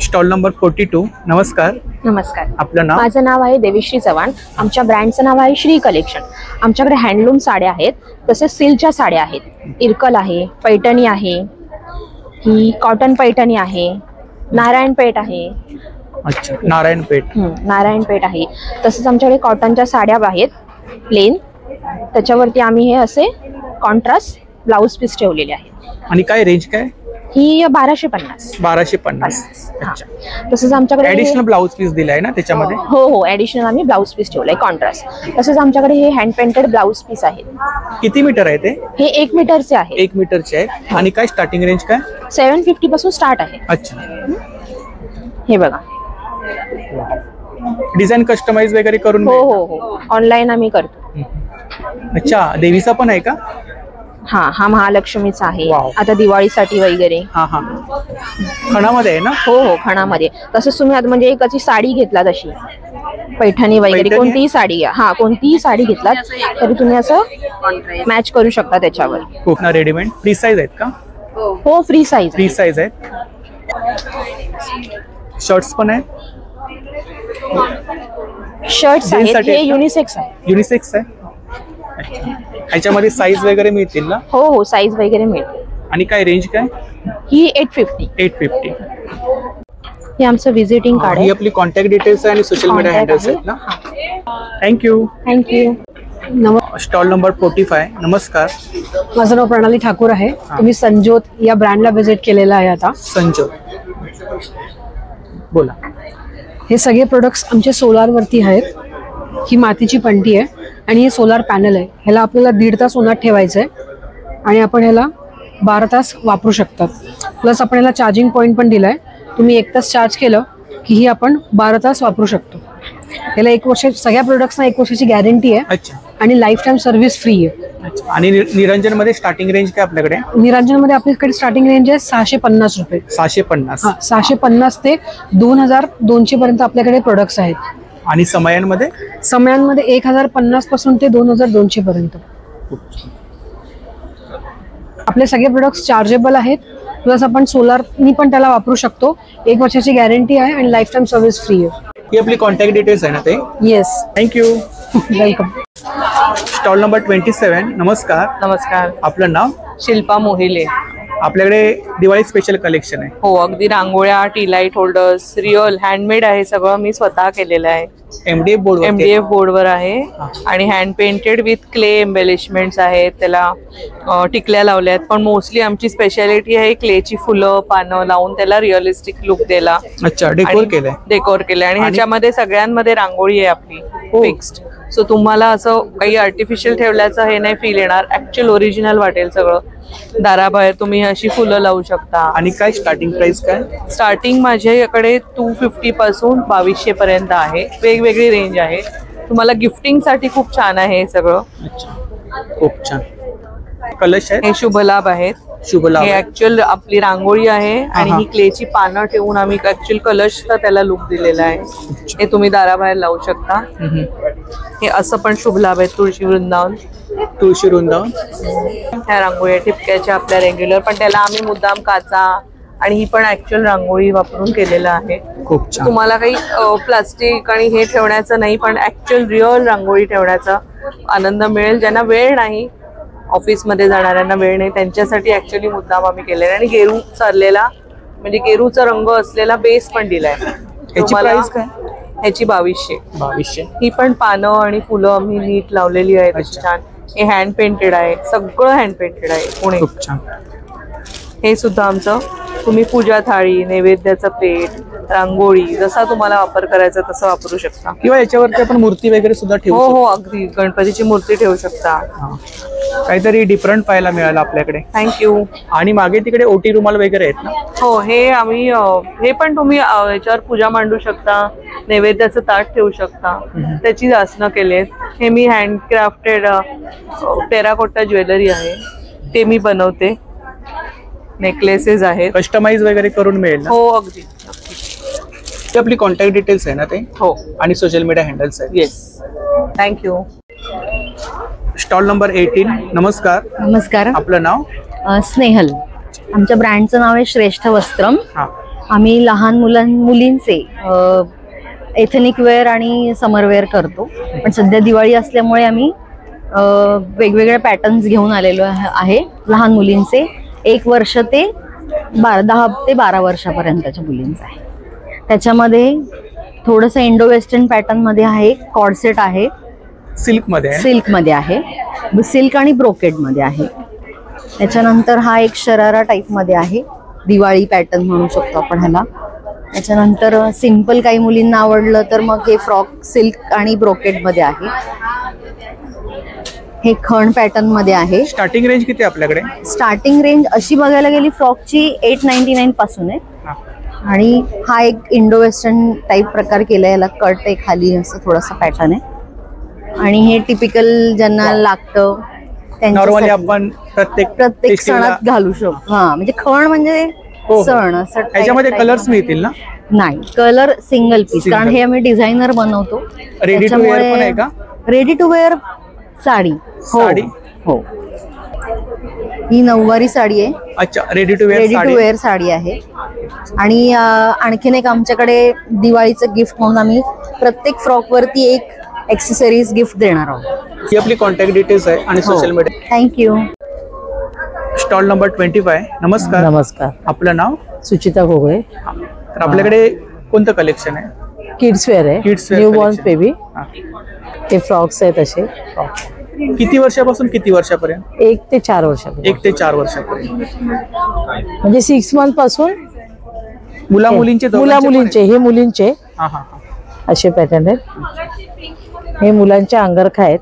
Speaker 2: Stall number 42. नमस्कार.
Speaker 15: नमस्कार.
Speaker 2: आपलं नाव?
Speaker 15: माझं नाव आहे देवीश्री चव्हाण. आमच्या ब्रँडचं नाव आहे श्री कलेक्शन. आमच्याकडे हँडलूम साड्या आहेत, तसेच सिल्कच्या साड्या आहेत. इरकल आहे, पैठणी आहे, ही कॉटन पैठणी आहे, नारायणपेठ आहे.
Speaker 2: अच्छा, नारायणपेठ.
Speaker 15: नारायणपेठ आहे. तसेच आमच्याकडे कॉटनच्या साड्या आहेत प्लेन, त्याच्यावरती आम्ही हे असे कॉन्ट्रास्ट ब्लाउज पीस ठेवलेले आहेत.
Speaker 2: आणि काय रेंज काय?
Speaker 15: ही 1250.
Speaker 2: 1250. अच्छा.
Speaker 15: तसंच आमच्याकडे
Speaker 2: ऍडिशनल ब्लाउज पीस दिलाय ना त्याच्यामध्ये?
Speaker 15: हो, ऍडिशनल आम्ही ब्लाउज पीस ठेवलाय कॉन्ट्रास्ट. तसंच आमच्याकडे हे हँड पेंटेड ब्लाउज पीस आहेत.
Speaker 2: किती मीटर आहे ते?
Speaker 15: हे 1 मीटरचे आहे.
Speaker 2: 1 मीटरचे आहे. आणि काय स्टार्टिंग रेंज काय?
Speaker 15: 750 पासून स्टार्ट आहे.
Speaker 2: अच्छा.
Speaker 15: हे बघा,
Speaker 2: डिझाईन कस्टमाइज वगैरे करून?
Speaker 15: हो, ऑनलाईन आम्ही करतो.
Speaker 2: अच्छा, देवीचा पण आहे का?
Speaker 15: हा महालक्ष्मीचा आहे. आता दिवाळीसाठी वगैरे.
Speaker 2: खणामध्ये आहे ना?
Speaker 15: हो, खणामध्ये. तसंच तुम्ही आता म्हणजे एक साडी घेतला तशी पैठणी वगैरे कोणतीही साडी घ्या, कोणतीही साडी घेतलात तरी तुम्ही असं मॅच करू शकता त्याच्यावर.
Speaker 2: कोकणा रेडीमेड फ्री साईज आहेत का?
Speaker 15: हो, फ्री साईज.
Speaker 2: फ्री साईज आहेत. शर्ट्स पण आहेत?
Speaker 15: शर्ट्स आहेत, हे युनिसेक्स आहे.
Speaker 2: युनिसेक्स आहे. ह्याच्यामध्ये साईज वगैरे मिळतील ना?
Speaker 15: हो, साईज वगैरे मिळतील.
Speaker 2: आणि काय रेंज काय?
Speaker 15: ही 850.
Speaker 2: 850.
Speaker 15: हे आमचं विजिटिंग कार्ड आहे.
Speaker 2: ही आपली कॉन्टॅक्ट डिटेल्स आणि सोशल मीडिया हँडल्स आहेत ना. थँक्यू. Stall number 45. नमस्कार.
Speaker 9: माझं नाव प्रणाली ठाकूर आहे. तुम्ही संजोत या ब्रँडला व्हिजिट केलेला आहे आता.
Speaker 2: संजोत, बोला.
Speaker 9: हे सगळे प्रोडक्ट्स आमचे सोलारवरती आहेत. ही मातीची पंटी आहे आणि हे सोलार पॅनल आहे. ह्याला आपल्याला 1.5 तास उन्हात ठेवायचं आहे आणि आपण ह्याला 12 तास वापरू शकतात. प्लस आपण ह्याला चार्जिंग पॉईंट पण दिलाय. तुम्ही 1 तास चार्ज केलं की ही आपण 12 तास वापरू शकतो. ह्याला 1 वर्ष, सगळ्या प्रोडक्ट्सना 1 वर्षाची गॅरंटी आहे आणि लाईफ टाईम सर्व्हिस फ्री आहे.
Speaker 2: आणि निरंजन मध्ये स्टार्टिंग रेंज काय आपल्याकडे?
Speaker 9: निरंजन मध्ये आपल्याकडे स्टार्टिंग रेंज आहे 650 रुपये.
Speaker 2: 650.
Speaker 9: 650 ते 2200 पर्यंत आपल्याकडे प्रोडक्ट्स आहेत.
Speaker 2: आणि समयांमध्ये?
Speaker 9: समयांमध्ये 1050 पासून ते 2200 पर्यंत. आपले सगळे प्रोडक्ट्स चार्जेबल आहेत. प्लस आपण सोलारनी पण त्याला वापरू शकतो. 1 वर्षाची गॅरंटी आहे आणि लाईफ टाईम सर्व्हिस फ्री आहे.
Speaker 2: ही आपली कॉन्टॅक्ट डिटेल्स आहे ना ते?
Speaker 9: Yes.
Speaker 2: Thank you.
Speaker 9: Welcome.
Speaker 2: Stall number 27. नमस्कार.
Speaker 16: नमस्कार.
Speaker 2: आपलं नाव?
Speaker 16: शिल्पा मोहिले.
Speaker 2: आपल्याकडे दिवाळी स्पेशल कलेक्शन आहे.
Speaker 16: हो, अगदी रांगोळ्या, T light holders, real handmade आहे सगळं. मी स्वतः केलेलं आहे.
Speaker 2: MDF
Speaker 16: बोर्डवर आहे आणि hand painted with clay embellishments आहेत. त्याला टिकल्या लावल्या आहेत. पण मोस्टली आमची स्पेशालिटी आहे क्लेची फुलं, पानं लावून त्याला रिअलिस्टिक लुक दिला.
Speaker 2: अच्छा,
Speaker 16: डेकोर केलंय. आणि ह्याच्यामध्ये सगळ्यांमध्ये रांगोळी आहे आपली फिक्स्ड. सो तुम्हाला असं काही आर्टिफिशियल ठेवल्याचं हे नाही फील येणार. ऍक्च्युअल ओरिजिनल वाटेल सगळं. दाराबाहेर तुम्ही अशी फुलं लावू शकता.
Speaker 2: आणि काय स्टार्टिंग प्राइस काय?
Speaker 16: स्टार्टिंग माझ्याकडे 250 पासून 2200 पर्यंत आहे. वेगवेगळी रेंज आहे. तुम्हाला गिफ्टिंग साठी खूप छान आहे हे सगळं.
Speaker 2: खूप छान. कलश आहे?
Speaker 16: हे शुभलाभ आहेत.
Speaker 2: शुभलाभ
Speaker 16: हे ऍक्च्युअल आपली रांगोळी आहे आणि ही क्लेची पानं ठेवून आम्ही ऍक्च्युअल कलशचा त्याला लुक दिलेला आहे. हे तुम्ही दाराबाहेर लावू शकता. हे असं पण शुभलाभ आहे. तुळशी वृंदावन. ह्या रांगोळ्या टिपक्याच्या आपल्या रेग्युलर, पण त्याला आम्ही मुद्दाम काचा आणि ही पण ऍक्च्युअल रांगोळी वापरून केलेलं आहे.
Speaker 2: खूप छान.
Speaker 16: तुम्हाला काही प्लास्टिक आणि हे ठेवण्याचं नाही, पण ऍक्च्युअल रिअल रांगोळी ठेवण्याचा आनंद मिळेल. ज्यांना वेळ नाही, ऑफिसमध्ये जाणाऱ्यांना वेळ नाही, त्यांच्यासाठी ऍक्च्युअली मुद्दाम आम्ही केलेला. आणि गेरू चाललेला म्हणजे गेरूचा रंग असलेला बेस पण दिलाय. ह्याची 2200. ही पण पानं आणि फुलं आम्ही नीट लावलेली आहेत. छान. हे हँड पेंटेड आहे. सगळं हँड पेंटेड आहे. पुणे.
Speaker 2: खूप छान.
Speaker 16: हे सुद्धा आमचं तुम्ही पूजा थाळी, नैवेद्याचं प्लेट, रांगोळी जसा तुम्हाला वापर करायचा तसं वापरू शकता.
Speaker 2: किंवा याच्यावरती आपण मूर्ती वगैरे सुद्धा ठेवू
Speaker 16: हो
Speaker 2: शकतो.
Speaker 16: हो अगदी गणपतीची मूर्ती ठेवू शकता.
Speaker 2: काहीतरी डिफरंट पाहायला मिळालं आपल्याकडे.
Speaker 16: थँक्यू.
Speaker 2: आणि मागे तिकडे ओटी रुमाल वगैरे आहेत ना?
Speaker 16: हो, हे आम्ही हे पण तुम्ही याच्यावर पूजा मांडू शकता, नैवेद्याचं ताट ठेवू शकता. त्याची आसनं केलेत. हे मी हँडक्राफ्टेड टेराकोटा ज्वेलरी आहे, ते मी बनवते. नेकलेसेस आहेत,
Speaker 2: कस्टमाइज वगैरे करून मिळेल ना?
Speaker 16: हो अगदी.
Speaker 2: ते आपली कॉन्टॅक्ट डिटेल्स आहे ना ते?
Speaker 16: हो.
Speaker 2: आणि सोशल मीडिया हँडल्स आहेत.
Speaker 16: येस. थँक्यू.
Speaker 2: Stall number 18. नमस्कार.
Speaker 17: नमस्कार.
Speaker 2: आपलं नाव?
Speaker 17: स्नेहल. आमच्या ब्रँडचं नाव आहे श्रेष्ठ वस्त्रम. आम्ही लहान मुलींचे एथनिक वेअर आणि समर वेअर करतो. पण सध्या दिवाळी असल्यामुळे आम्ही वेगवेगळे पॅटर्न्स घेऊन आलेलो आहे लहान मुलींचे. 1 वर्ष ते 10 ते 12 वर्षापर्यंतच्या मुलींचं आहे. त्याच्यामध्ये थोडंसं इंडो वेस्टर्न पॅटर्न मध्ये आहे. कॉर्डसेट आहे,
Speaker 2: सिल्क
Speaker 17: मध्ये आहे, सिल्क आणि ब्रोकेड मध्ये आहे. त्याच्यानंतर हा एक शरारा टाईप मध्ये आहे, दिवाळी पॅटर्न म्हणू शकतो आपण ह्याला. त्याच्यानंतर सिंपल काही मुलींना आवडलं तर मग हे फ्रॉक सिल्क आणि ब्रोकेड मध्ये आहे. हे खण पॅटर्न मध्ये आहे.
Speaker 2: स्टार्टिंग रेंज किती आपल्याकडे?
Speaker 17: स्टार्टिंग रेंज अशी बघायला गेली फ्रॉकची 899 पासून आहे. आणि हा एक इंडो वेस्टर्न टाईप प्रकार केलाय, याला कट आहे खाली असं थोडासा पॅटर्न आहे. आणि हे टिपिकल ज्यांना लागतं
Speaker 2: नॉर्मली आपण प्रत्येक
Speaker 17: सणात घालू शकतो. हा म्हणजे खण म्हणजे सण असं.
Speaker 2: याच्यामध्ये कलर्स मिळतील ना?
Speaker 17: नाही, कलर सिंगल पीस, कारण हे आम्ही डिझायनर बनवतो.
Speaker 2: रेडी टू वेअर पण आहे का?
Speaker 17: Ready to wear sari. हो, ही नऊवारी साडी आहे.
Speaker 2: अच्छा, रेडी टू
Speaker 17: वेअर साडी आहे. आणि आणखीन एक आमच्याकडे दिवाळीचं गिफ्ट म्हणून आम्ही प्रत्येक फ्रॉक वरती एक एक्सेसरीज गिफ्ट देणार आहोत.
Speaker 2: ही आपली कॉन्टॅक्ट डिटेल्स आहे आणि social media.
Speaker 17: Thank you.
Speaker 2: Stall number 25. नमस्कार.
Speaker 18: नमस्कार.
Speaker 2: आपलं नाव?
Speaker 18: सुचिता घोगळे.
Speaker 2: तर आपल्याकडे कोणतं कलेक्शन आहे?
Speaker 18: किड्स वेअर आहे, न्यू बॉर्न बेबी. हे फ्रॉक्स आहेत असे.
Speaker 2: किती वर्षापासून किती वर्षापर्यंत?
Speaker 18: 1 ते 4 वर्षापर्यंत.
Speaker 2: 1 ते 4 वर्षापर्यंत.
Speaker 18: म्हणजे 6 मंथ पासून
Speaker 2: मुला मुलींचे
Speaker 18: हे मुलींचे असे पॅटर्न आहेत. हे मुलांचे अंगरखा आहेत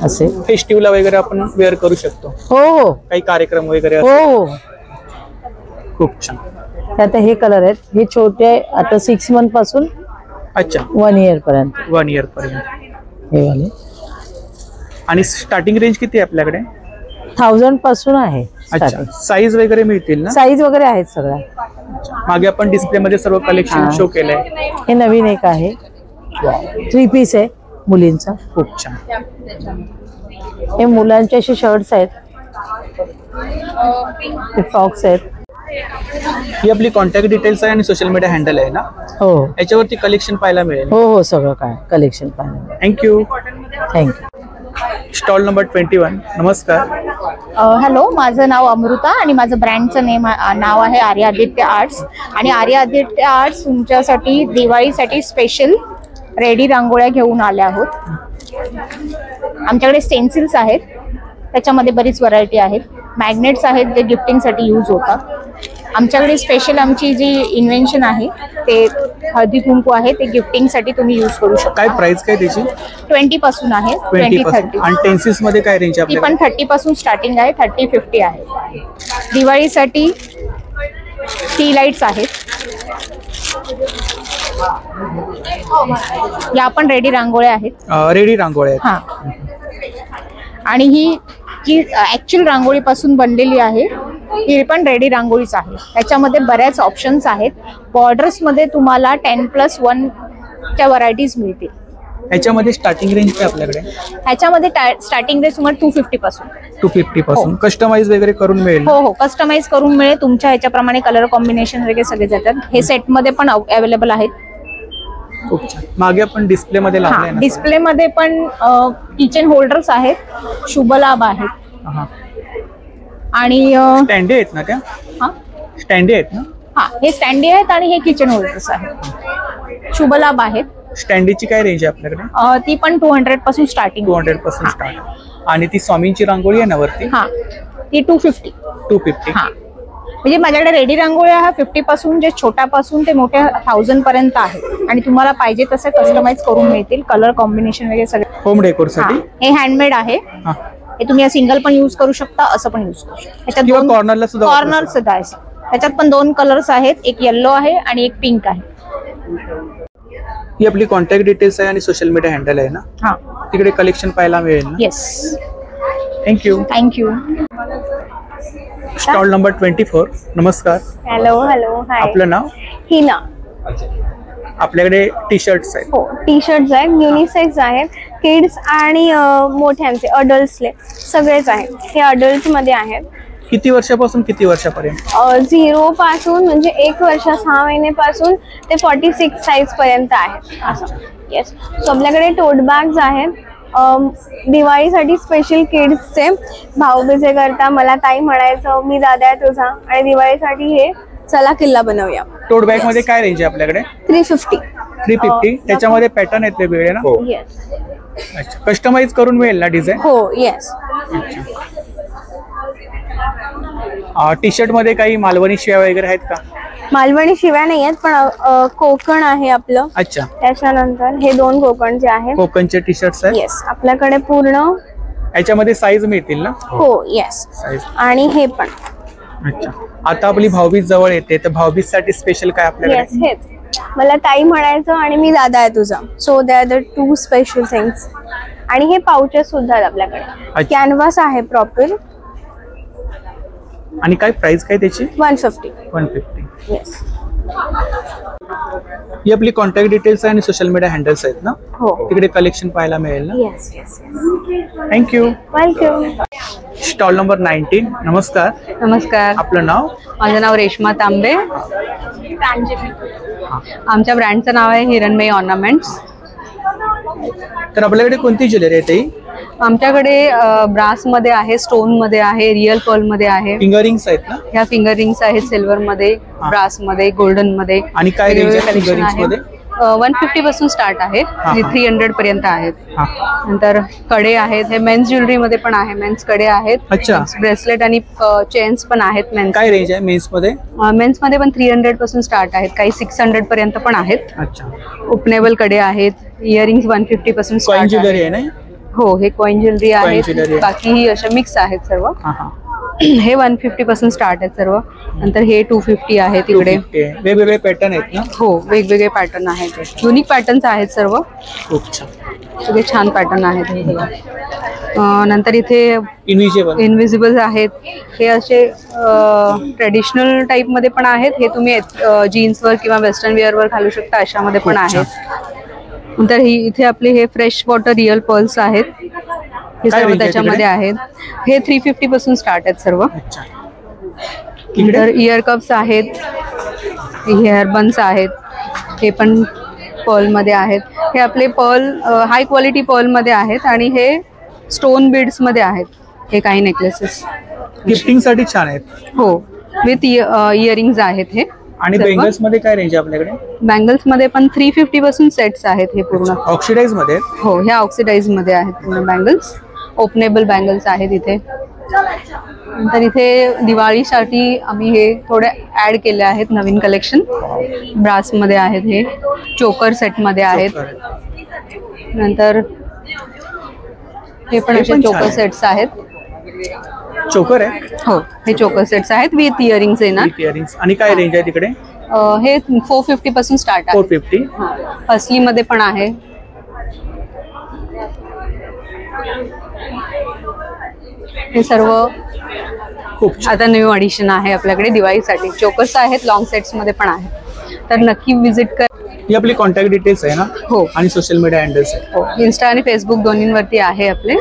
Speaker 18: असे.
Speaker 2: फेस्टिवलला वगैरे आपण वेअर करू शकतो.
Speaker 18: हो,
Speaker 2: काही कार्यक्रम वगैरे.
Speaker 18: हो,
Speaker 2: खूप छान.
Speaker 18: आता हे कलर आहेत. हे छोटे आता 6 मंथ पासून
Speaker 2: अच्छा
Speaker 18: 1 इयर पर्यंत.
Speaker 2: 1 इयर पर्यंत
Speaker 18: हे वाले.
Speaker 2: आणि स्टार्टिंग रेंज किती आहे आपल्याकडे?
Speaker 18: 1000 पासून आहे.
Speaker 2: अच्छा, साईज वगैरे मिळतील ना?
Speaker 18: साईज वगैरे आहेत सगळ्या.
Speaker 2: मागे आपण डिस्प्ले मध्ये सर्व कलेक्शन शो केलंय.
Speaker 18: हे नवीन एक आहे, 3 पीस आहे मुलींचा.
Speaker 2: खूप छान.
Speaker 18: हे मुलांचे असे शर्ट्स आहेत, हे फ्रॉक्स आहेत.
Speaker 2: ही आपली कॉन्टॅक्ट डिटेल्स आहे आणि सोशल मीडिया हँडल आहे ना?
Speaker 18: हो.
Speaker 2: याच्यावरती कलेक्शन पाहायला मिळेल.
Speaker 18: हो, सगळं काय कलेक्शन पाहायला.
Speaker 2: थँक्यू.
Speaker 18: थँक्यू.
Speaker 2: Stall number 21. नमस्कार.
Speaker 19: हॅलो, माझं नाव अमृता आणि माझं ब्रँडचं नाव आहे आर्य आदित्य आर्ट्स. आणि आर्य आदित्य आर्ट्स तुमच्यासाठी दिवाळीसाठी स्पेशल रेडी रांगोळ्या घेऊन आल्या आहोत. आमच्याकडे स्टेन्सिल्स आहेत, त्याच्यामध्ये बरीच व्हरायटी आहेत. मॅग्नेट्स आहेत जे गिफ्टिंगसाठी यूज होतात. आमच्याकडे स्पेशल आमची जी इन्व्हेन्शन आहे ते हळदी कुंकू आहे, ते गिफ्टिंगसाठी तुम्ही यूज करू शकता.
Speaker 2: काय प्राइस काय त्याची?
Speaker 19: 20 पासून आहे. 20-30.
Speaker 2: आणि टेन्सिल्स मध्ये काय रेंज आहे?
Speaker 19: ती पण 30 पासून स्टार्टिंग आहे, 30-50 आहे. दिवाळीसाठी टी लाईट्स आहेत. या पण रेडी रांगोळ्या आहेत.
Speaker 2: रेडी रांगोळ्या
Speaker 19: हा. आणि ही जी ऍक्च्युअल रांगोळी पासून बनलेली आहे ही पण रेडी रांगोळीच आहे. त्याच्यामध्ये बऱ्याच ऑप्शन्स आहेत. बॉर्डर्स मध्ये तुम्हाला 10+1 च्या व्हरायटीज मिळतील.
Speaker 2: ह्याच्यामध्ये स्टार्टिंग रेंज काय आपल्याकडे?
Speaker 19: ह्याच्यामध्ये स्टार्टिंग रेंज तुम्हाला 250 पासून.
Speaker 2: 250 पासून कस्टमाइज वगैरे करून मिळेल?
Speaker 19: हो, कस्टमाइज करून मिळेल. तुमच्या ह्याच्याप्रमाणे कलर कॉम्बिनेशन वगैरे सगळे जातात. हे सेट मध्ये पण अवेलेबल आहेत.
Speaker 2: खूप छान. मागे आपण डिस्प्ले मध्ये लावलंय ना?
Speaker 19: डिस्प्ले मध्ये पण किचन होल्डर्स आहेत, शुभलाभ आहेत. आणि
Speaker 2: स्टँडी आहेत ना त्या? स्टँडी आहेत ना?
Speaker 19: हा, हे स्टँडी आहेत आणि हे किचन होल्डर्स आहेत. शुभलाभ आहेत.
Speaker 2: स्टँडीची काय रेंज आहे आपल्याकडे?
Speaker 19: ती पण 200 पासून स्टार्टिंग.
Speaker 2: 200 पासून स्टार्ट. आणि ती स्वामींची रांगोळी आहे ना वरती?
Speaker 19: हा, ती 250.
Speaker 2: 250.
Speaker 19: हा. म्हणजे माझ्याकडे रेडी रांगोळ्या ह्या 50 पासून जे छोट्यापासून ते मोठ्या 1000 पर्यंत आहे आणि तुम्हाला पाहिजे तसे कस्टमाइज करून मिळतील. कलर कॉम्बिनेशन वगैरे सगळे
Speaker 2: होम डेकोर साठी.
Speaker 19: हे हँडमेड आहे. हे तुम्ही सिंगल पण यूज करू शकता, असं पण यूज करू शकता. ह्याच्यात
Speaker 2: कॉर्नरला सुद्धा
Speaker 19: कॉर्नर सुद्धा आहे. ह्याच्यात पण 2 कलर्स आहेत, एक येलो आहे आणि एक पिंक आहे.
Speaker 2: ही आपली कॉन्टॅक्ट डिटेल्स आहे आणि सोशल मीडिया हँडल आहे ना.
Speaker 19: हा,
Speaker 2: तिकडे कलेक्शन पाहायला मिळेल ना.
Speaker 19: येस.
Speaker 2: थँक्यू. Stall number 24. नमस्कार.
Speaker 7: हॅलो. हाय.
Speaker 2: आपलं नाव?
Speaker 7: हिना.
Speaker 2: आपल्याकडे टी शर्ट्स आहेत.
Speaker 7: हो, टी शर्ट्स आहेत, युनिसेक्स आहेत, किड्स आणि मोठ्यांचे अडल्ट्सले सगळेच आहेत. हे अडल्ट मध्ये आहेत.
Speaker 2: किती वर्षापासून किती वर्षापर्यंत?
Speaker 7: 0 पासून म्हणजे 1 वर्ष 6 महिन्यापासून ते 46 साईज पर्यंत आहेत असं. येस. सो आपल्याकडे टोट बॅग्स आहेत. दिवाळीसाठी स्पेशल किड्सचे भाऊबीजे करता मला ताई म्हणायचं, मी दादा आहे तुझा, आणि दिवाळीसाठी हे चला किल्ला बनवूया.
Speaker 2: टोट बॅग मध्ये काय रेंज आहे आपल्याकडे?
Speaker 7: 350.
Speaker 2: 350. त्याच्यामध्ये पॅटर्न आहेत वेगवेगळे ना.
Speaker 7: येस.
Speaker 2: अच्छा, कस्टमाइज करून मिळेल ना डिझाईन?
Speaker 7: हो. येस.
Speaker 2: टी शर्ट मध्ये काही मालवणी शिव्या वगैरे आहेत का?
Speaker 7: मालवणी शिव्या नाही आहेत, पण कोकण आहे आपलं.
Speaker 2: अच्छा.
Speaker 7: त्याच्यानंतर हे 2 कोकणचे आहेत.
Speaker 2: कोकणचे टी शर्ट्स आहेत.
Speaker 7: येस. आपल्याकडे पूर्ण
Speaker 2: याच्यामध्ये साईज मिळतील ना?
Speaker 7: हो. येस. आणि हे पण.
Speaker 2: अच्छा. आता आपली भाऊबीज जवळ येते, तर भाऊबीज साठी स्पेशल काय आपल्याकडे?
Speaker 7: येस. हेच मला ताई म्हणायचं आणि मी दादा आहे तुझा. So they are the 2 special things. आणि हे पाउचेस सुद्धा आहेत आपल्याकडे. कॅनव्हास आहे प्रॉपर.
Speaker 2: आणि काय प्राइस काय त्याची?
Speaker 7: 150.
Speaker 2: 150.
Speaker 7: येस.
Speaker 2: ही आपली कॉन्टॅक्ट डिटेल्स आहे आणि सोशल मीडिया हँडल्स आहेत ना.
Speaker 7: हो.
Speaker 2: तिकडे कलेक्शन पाहायला मिळेल ना.
Speaker 7: Yes. Yes.
Speaker 2: Thank you.
Speaker 7: Welcome.
Speaker 2: Stall number 19. नमस्कार.
Speaker 13: नमस्कार.
Speaker 2: आपलं नाव?
Speaker 13: माझं नाव रेश्मा तांबे. आमच्या ब्रँडचं नाव आहे हिरणमयी ऑर्नामेंट्स.
Speaker 2: तर आपल्याकडे कोणती ज्वेलरी आहे ताई?
Speaker 13: आमच्याकडे ब्रास मध्ये आहे, स्टोन मध्ये आहे, रिअल पर्ल मध्ये आहे.
Speaker 2: फिंगर रिंग्स आहेत ना?
Speaker 13: ह्या फिंगर रिंग्स आहेत सिल्वर मध्ये, ब्रास मध्ये, गोल्डन मध्ये.
Speaker 2: आणि काय रेंज आहे फिंगर रिंग्स मध्ये?
Speaker 13: 150 पासून स्टार्ट आहे, 300 पर्यंत आहेत. नंतर कडे आहेत. हे मेन्स ज्वेलरी मध्ये पण आहे. मेन्स कडे आहेत.
Speaker 2: अच्छा.
Speaker 13: ब्रेसलेट आणि चेन्स पण आहेत मेन्स.
Speaker 2: काय रेंज आहे मेन्स मध्ये?
Speaker 13: मेन्स मध्ये पण 300 पासून स्टार्ट आहेत, काही 600 पर्यंत पण आहेत.
Speaker 2: अच्छा.
Speaker 13: ओपनेबल कडे आहेत. इयरिंग्स 150 पासून
Speaker 2: कॉइन ज्वेलरी आहे ना?
Speaker 13: हो, हे कॉइन ज्वेलरी आहे. बाकी ही अशा मिक्स आहेत सर्व. हे 150 पासून स्टार्ट आहेत सर्व. नंतर हे 250 आहे. तिकडे
Speaker 2: वेगवेगळे पॅटर्न आहेत ना?
Speaker 13: हो, वेगवेगळे पॅटर्न आहेत. युनिक पॅटर्न्स आहेत सर्व.
Speaker 2: खूप छान.
Speaker 13: सगळे छान पॅटर्न आहेत. नंतर इथे इनविजिबल आहेत. हे असे ट्रेडिशनल टाइप मध्ये पण आहेत. हे तुम्ही जीन्सवर किंवा वेस्टर्न वेअर वर घालू शकता, अशामध्ये पण आहेत. नंतर इथे आपले हे फ्रेश वॉटर रिअल पर्ल्स आहेत. हे सर्व त्याच्यामध्ये आहेत. हे 350 पासून स्टार्ट आहेत सर्व. नंतर इयर कप्स आहेत. हेअर बन्स आहेत. हे पण पर्ल मध्ये आहेत. हे आपले पर्ल हाय क्वालिटी पर्ल मध्ये आहेत आणि हे स्टोन बीड्स मध्ये आहेत. हे काही नेकलेसेस
Speaker 2: गिफ्टिंग साठी छान आहेत.
Speaker 13: हो, विथ इयरिंग्स आहेत हे.
Speaker 2: आणि बँगल्स मध्ये काय रेंज आहे आपल्याकडे?
Speaker 13: बँगल्स मध्ये पण 350 पासून सेट्स आहेत. हे पूर्ण
Speaker 2: ऑक्सिडाइज मध्ये?
Speaker 13: हो, ह्या ऑक्सिडाइज मध्ये आहेत पूर्ण बँगल्स. ओपनेबल बँगल्स आहेत इथे. नंतर इथे दिवाळीसाठी आम्ही हे थोडे ऍड केले आहेत नवीन कलेक्शन. ब्रास मध्ये आहेत. हे चोकर सेट मध्ये आहेत. नंतर हे पण असे चोकर सेट्स आहेत.
Speaker 2: चोकर आहे?
Speaker 13: हो, हे चोकर सेट्स आहेत विथ इयरिंग्स येणार.
Speaker 2: आणि काय रेंज आहे तिकडे?
Speaker 13: हे 450 पासून स्टार्ट आहे.
Speaker 2: 450.
Speaker 13: असली मध्ये पण आहे. हे सर्व
Speaker 2: खूप
Speaker 13: आता न्यू एडिशन आहे आपल्याकडे दिवाळीसाठी. चोकर्स आहेत, लॉंग सेट्स मध्ये पण आहेत. तर नक्की विजिट कर.
Speaker 2: ही आपली कॉन्टॅक्ट डिटेल्स आहे ना?
Speaker 13: हो.
Speaker 2: आणि सोशल मीडिया हँडल्स आहे.
Speaker 13: हो, इन्स्टा आणि फेसबुक दोन्हीवरती आहे आपले.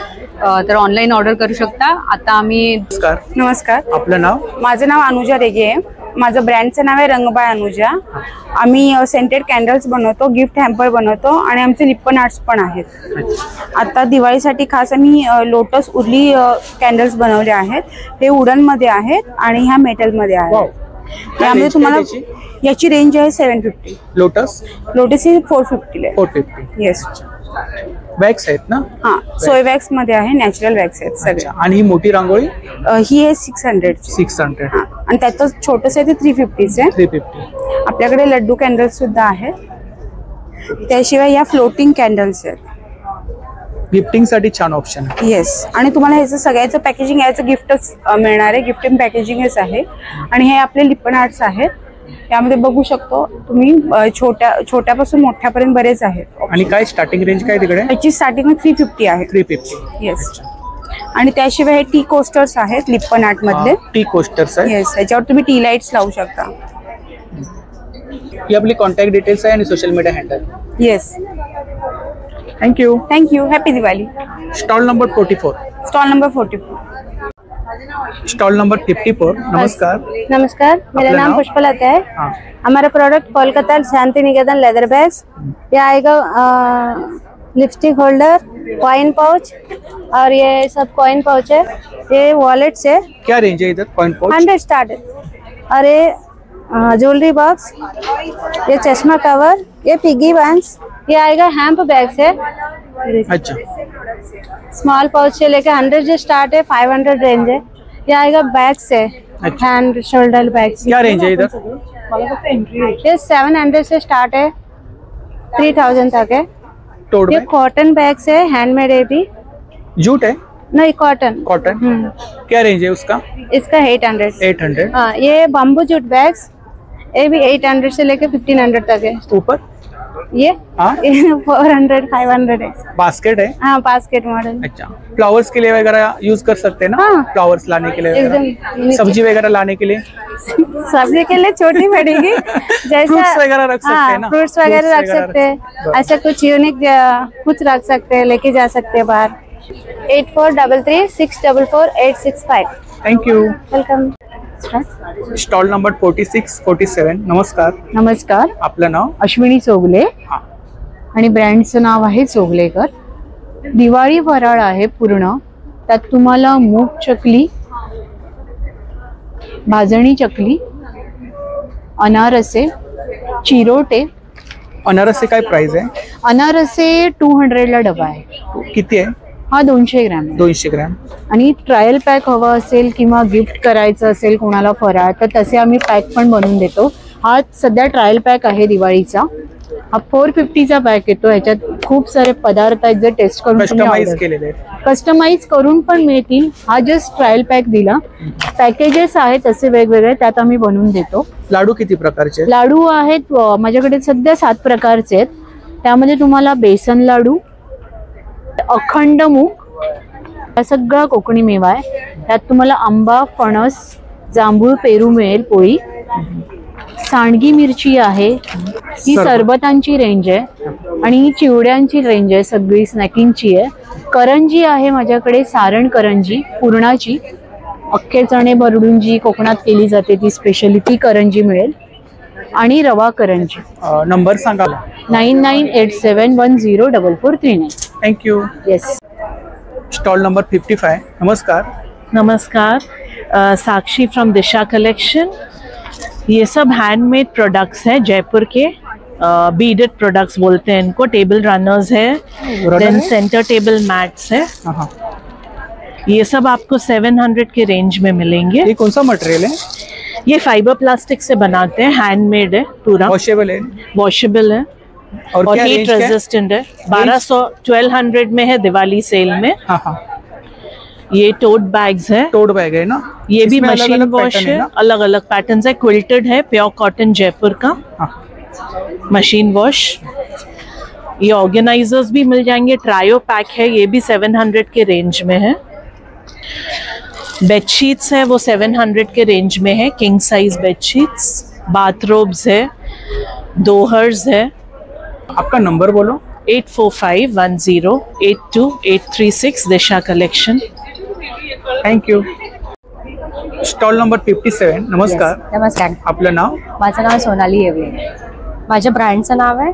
Speaker 13: तर ऑनलाईन ऑर्डर करू शकता. आता आम्ही
Speaker 20: नमस्कार.
Speaker 2: आपलं नाव?
Speaker 20: माझं नाव अनुजा रेगे आहे. माझं ब्रँडचं नाव आहे रंगबाय अनुजा. आम्ही सेंटेड कॅन्डल्स बनवतो, गिफ्ट हॅम्पर बनवतो आणि आमचे लिप्पन आर्ट्स पण आहेत. आता दिवाळीसाठी खास आम्ही लोटस उर्ली कॅन्डल्स बनवले आहेत. हे वुडन मध्ये आहेत आणि ह्या मेटल मध्ये आहेत. त्यामध्ये तुम्हाला याची रेंज आहे 750.
Speaker 2: लोटस
Speaker 20: ही 450 आहे.
Speaker 2: 450.
Speaker 20: येस.
Speaker 2: वॅक्स आहेत ना?
Speaker 20: हा, सोय वॅक्स मध्ये आहे. नॅचरल वॅक्स आहेत सगळे.
Speaker 2: आणि ही मोठी रांगोळी?
Speaker 20: ही आहे 600.
Speaker 2: 600.
Speaker 20: आणि त्याचं छोटंसं आहे ते 350 आहे.
Speaker 2: 350.
Speaker 20: आपल्याकडे लड्डू कॅन्डल्स सुद्धा आहेत. त्याशिवाय या फ्लोटिंग कॅन्डल्स आहेत.
Speaker 2: गिफ्टिंग साठी छान ऑप्शन.
Speaker 20: येस. आणि तुम्हाला ह्याचं सगळ्याचं पॅकेजिंग याचं गिफ्टच मिळणार आहे. गिफ्टिंग पॅकेजिंगच आहे. आणि हे आपले लिप्पन आर्ट्स आहेत. यामध्ये बघू शकतो तुम्ही छोट्यापासून मोठ्यापर्यंत बरेच आहेत.
Speaker 2: आणि काय स्टार्टिंग रेंज काय तिकडे?
Speaker 20: याची स्टार्टिंग 350 आहे.
Speaker 2: 350.
Speaker 20: येस. आणि त्याशिवाय हे टी कोस्टर्स आहेत लिप्पन आर्ट मधले.
Speaker 2: टी कोस्टर्स आहे.
Speaker 20: येस. याच्यावर तुम्ही टी लाईट्स लावू शकता.
Speaker 2: ही आपली कॉन्टॅक्ट डिटेल्स आहे आणि social media handle.
Speaker 20: Yes.
Speaker 2: Thank you.
Speaker 20: Thank you. Happy Diwali.
Speaker 2: Stall number 44.
Speaker 20: Stall number 44.
Speaker 2: Stall number 54. नमस्कार.
Speaker 21: नमस्कार, मेरा
Speaker 2: अपना
Speaker 21: नाम
Speaker 2: नाम?
Speaker 21: पुष्पलता है।
Speaker 2: हाँ.
Speaker 21: हमारा product Kolkata Shanti Niketan leather bags. ये आएगा लिपस्टिक होल्डर, कॉइन पाउच, और ये सब कॉइन पाउच है। ये वॉलेट्स है।
Speaker 2: क्या रेंज है इधर? कॉइन पाउच
Speaker 21: 100 स्टार्ट है। और ये ज्वेलरी बॉक्स, ये चश्मा कवर, ये पिगी बैंक्स, ये आएगा हैम्प बैग्स है।
Speaker 2: अच्छा.
Speaker 21: स्मॉल पाउच से लेकर 100 से स्टार्ट है, 500 रेंज है। ये आएगा बैग्स है, हैंड शोल्डर बैग्स।
Speaker 2: क्या रेंज है इधर?
Speaker 21: ये 700 से स्टार्ट है, 3000 तक है।
Speaker 2: टोट
Speaker 21: ये
Speaker 2: बैग?
Speaker 21: कॉटन बैग्स है, हैंडमेड है भी।
Speaker 2: जूट है?
Speaker 21: नहीं, कॉटन।
Speaker 2: कॉटन. क्या रेंज है उसका?
Speaker 21: इसका 800।
Speaker 2: 800.
Speaker 21: हाँ, ये बम्बू जूट बैग्स, ये भी 800 से लेकर 1500 तक है।
Speaker 2: ऊपर
Speaker 21: ये
Speaker 2: हाँ?
Speaker 21: 400 500 है।
Speaker 2: बास्केट है?
Speaker 21: हाँ, बास्केट मॉडल।
Speaker 2: अच्छा. फ्लावर्स के लिए वगैरह यूज कर सकते हैं ना?
Speaker 21: हाँ.
Speaker 2: फ्लावर्स लाने के लिए
Speaker 21: एकदम
Speaker 2: वगैरह? सब्जी वगैरह लाने के लिए?
Speaker 21: सब्जी के लिए छोटी पड़ेगी। जैसा
Speaker 2: फ्रूट्स वगैरह रख सकते हैं ना?
Speaker 21: फ्रूट्स वगैरह रख सकते हैं। ऐसा कुछ यूनिक कुछ रख सकते हैं, लेके जा सकते हैं बाहर। 8433 644 865।
Speaker 2: Thank you.
Speaker 21: Welcome.
Speaker 2: Stall number 46 47. नमस्कार.
Speaker 22: नमस्कार.
Speaker 2: आपलं नाव?
Speaker 22: अश्विनी चोगले.
Speaker 2: हा.
Speaker 22: आणि ब्रँडचं नाव आहे चोगलेकर. दिवाळी फराळ आहे पूर्ण. त्यात तुम्हाला मूग चकली, भाजणी चकली, अनारसे, चिरोटे.
Speaker 2: अनारसे काय प्राइस आहे?
Speaker 22: अनारसे 200 ला डबा आहे.
Speaker 2: किती आहे?
Speaker 22: हा 200 ग्रॅम आहे.
Speaker 2: 200 ग्रॅम.
Speaker 22: आणि ट्रायल पॅक हवा असेल किंवा गिफ्ट करायचं असेल कोणाला फराळ, तर तसे आम्ही पॅक पण बनवून देतो. हा सध्या ट्रायल पॅक आहे दिवाळीचा. हा 450चा पॅक येतो. ह्याच्यात खूप सारे पदार्थ आहेत जे टेस्ट करून
Speaker 2: कस्टमाइज केलेले आहेत.
Speaker 22: कस्टमाइज करून पण मिळतील. हा जस्ट ट्रायल पॅक दिला. पॅकेजेस आहेत असे वेगवेगळे, त्यात आम्ही बनवून देतो.
Speaker 2: लाडू किती प्रकारचे?
Speaker 22: लाडू आहेत माझ्याकडे सध्या 7 प्रकारचे आहेत. त्यामध्ये तुम्हाला बेसन लाडू, अखंड मूग, हा सगळा कोकणी मेवा आहे. त्यात तुम्हाला आंबा, फणस, जांभूळ, पेरू मिळेल, पोळी, सांडगी मिरची आहे. ही सरबतांची रेंज आहे आणि ही चिवड्यांची रेंज आहे, सगळी स्नॅकिंगची आहे. करंजी आहे माझ्याकडे, सारण करंजी पुरणाची, अख्खे चणे भरडून जी कोकणात केली जाते ती स्पेशली ती करंजी मिळेल. आणि रवा करंजी.
Speaker 2: नंबर सांगा.
Speaker 22: 9987104439.
Speaker 2: थँक्यू.
Speaker 22: येस.
Speaker 2: Stall number 55. नमस्कार.
Speaker 23: नमस्कार. साक्षी फ्रॉम दिशा कलेक्शन. ये सब हैंडमेड प्रोडक्ट्स हैं जयपुर के. बीडेड प्रोडक्ट्स बोलते हैं इनको. टेबल रनर्स है, देन सेंटर टेबल मैट्स है. ये सब आपको 700 के रेंज में मिलेंगे.
Speaker 2: ये कौन सा मटेरियल है?
Speaker 23: ये फाइबर प्लास्टिक से बनाते हैं, हैंडमेड है पूरा.
Speaker 2: वॉशेबल है?
Speaker 23: वॉशेबल है
Speaker 2: और क्या
Speaker 23: हीट
Speaker 2: रेंज क्या है?
Speaker 23: रेजिस्टेंट है. 1200 में है दिवाली सेल में. ये टोट बैग्स है.
Speaker 2: टोट बैग है ना?
Speaker 23: ये भी
Speaker 2: इसमें
Speaker 23: मशीन
Speaker 2: अलग-अलग
Speaker 23: वॉश
Speaker 2: पैटर्न
Speaker 23: है.
Speaker 2: ना?
Speaker 23: अलग अलग पैटर्न्स है. क्विल्टेड है, प्योर कॉटन जयपुर का. Machine wash. ये ऑर्गेनाइजर्स भी मिल जाएंगे. ट्रायो पैक है, ये भी 700 के रेंज में है. बेडशीट्स है वो 700 के रेंज में है. King size bedsheets. बाथरोब्स है, दोहर्स है.
Speaker 2: आपका नंबर बोलो.
Speaker 23: 8451082836. Disha collection.
Speaker 2: Thank you. Stall number 57. नमस्कार.
Speaker 24: नमस्कार.
Speaker 2: आपलं नाव?
Speaker 24: माझं नाव सोनाली येवले. माझ्या ब्रँडचं नाव आहे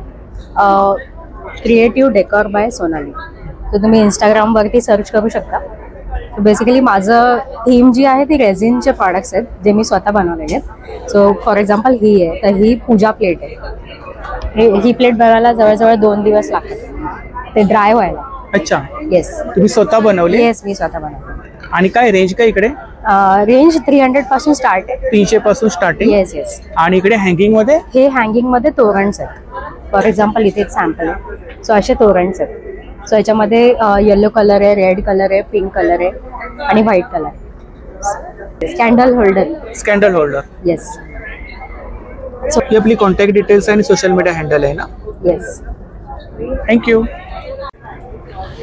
Speaker 24: क्रिएटिव्ह डेकोर बाय सोनाली. तर तुम्ही इंस्टाग्रामवरती सर्च करू शकता. बेसिकली माझं थीम जी आहे ती रेझिनचे प्रॉडक्ट्स आहेत जे मी स्वतः बनवलेले आहेत. सो फॉर एक्झाम्पल ही आहे, तर ही पूजा प्लेट आहे. ही प्लेट बनवायला जवळजवळ 2 दिवस लागतात ते ड्राय व्हायला.
Speaker 2: अच्छा.
Speaker 24: येस.
Speaker 2: तुम्ही स्वतः बनवले?
Speaker 24: येस, मी स्वतः बनवले.
Speaker 2: आणि काय रेंज काय इकडे?
Speaker 24: रेंज 300 पासून स्टार्ट आहे.
Speaker 2: 300 पासून स्टार्टिंग.
Speaker 24: Yes yes.
Speaker 2: आणि इकडे हँगिंग मध्ये
Speaker 24: हे हँगिंग मध्ये तोरणच आहेत. फॉर एक्झाम्पल इथे एक सॅम्पल आहे. सो असे तोरणच आहेत. सो याच्यामध्ये येलो कलर आहे, रेड कलर आहे, पिंक कलर आहे आणि व्हाईट कलर आहे. Candle holder.
Speaker 2: Candle holder.
Speaker 24: Yes.
Speaker 2: So ही आपली कॉन्टॅक्ट डिटेल्स आणि सोशल मीडिया हँडल आहे ना.
Speaker 24: येस.
Speaker 2: थँक्यू.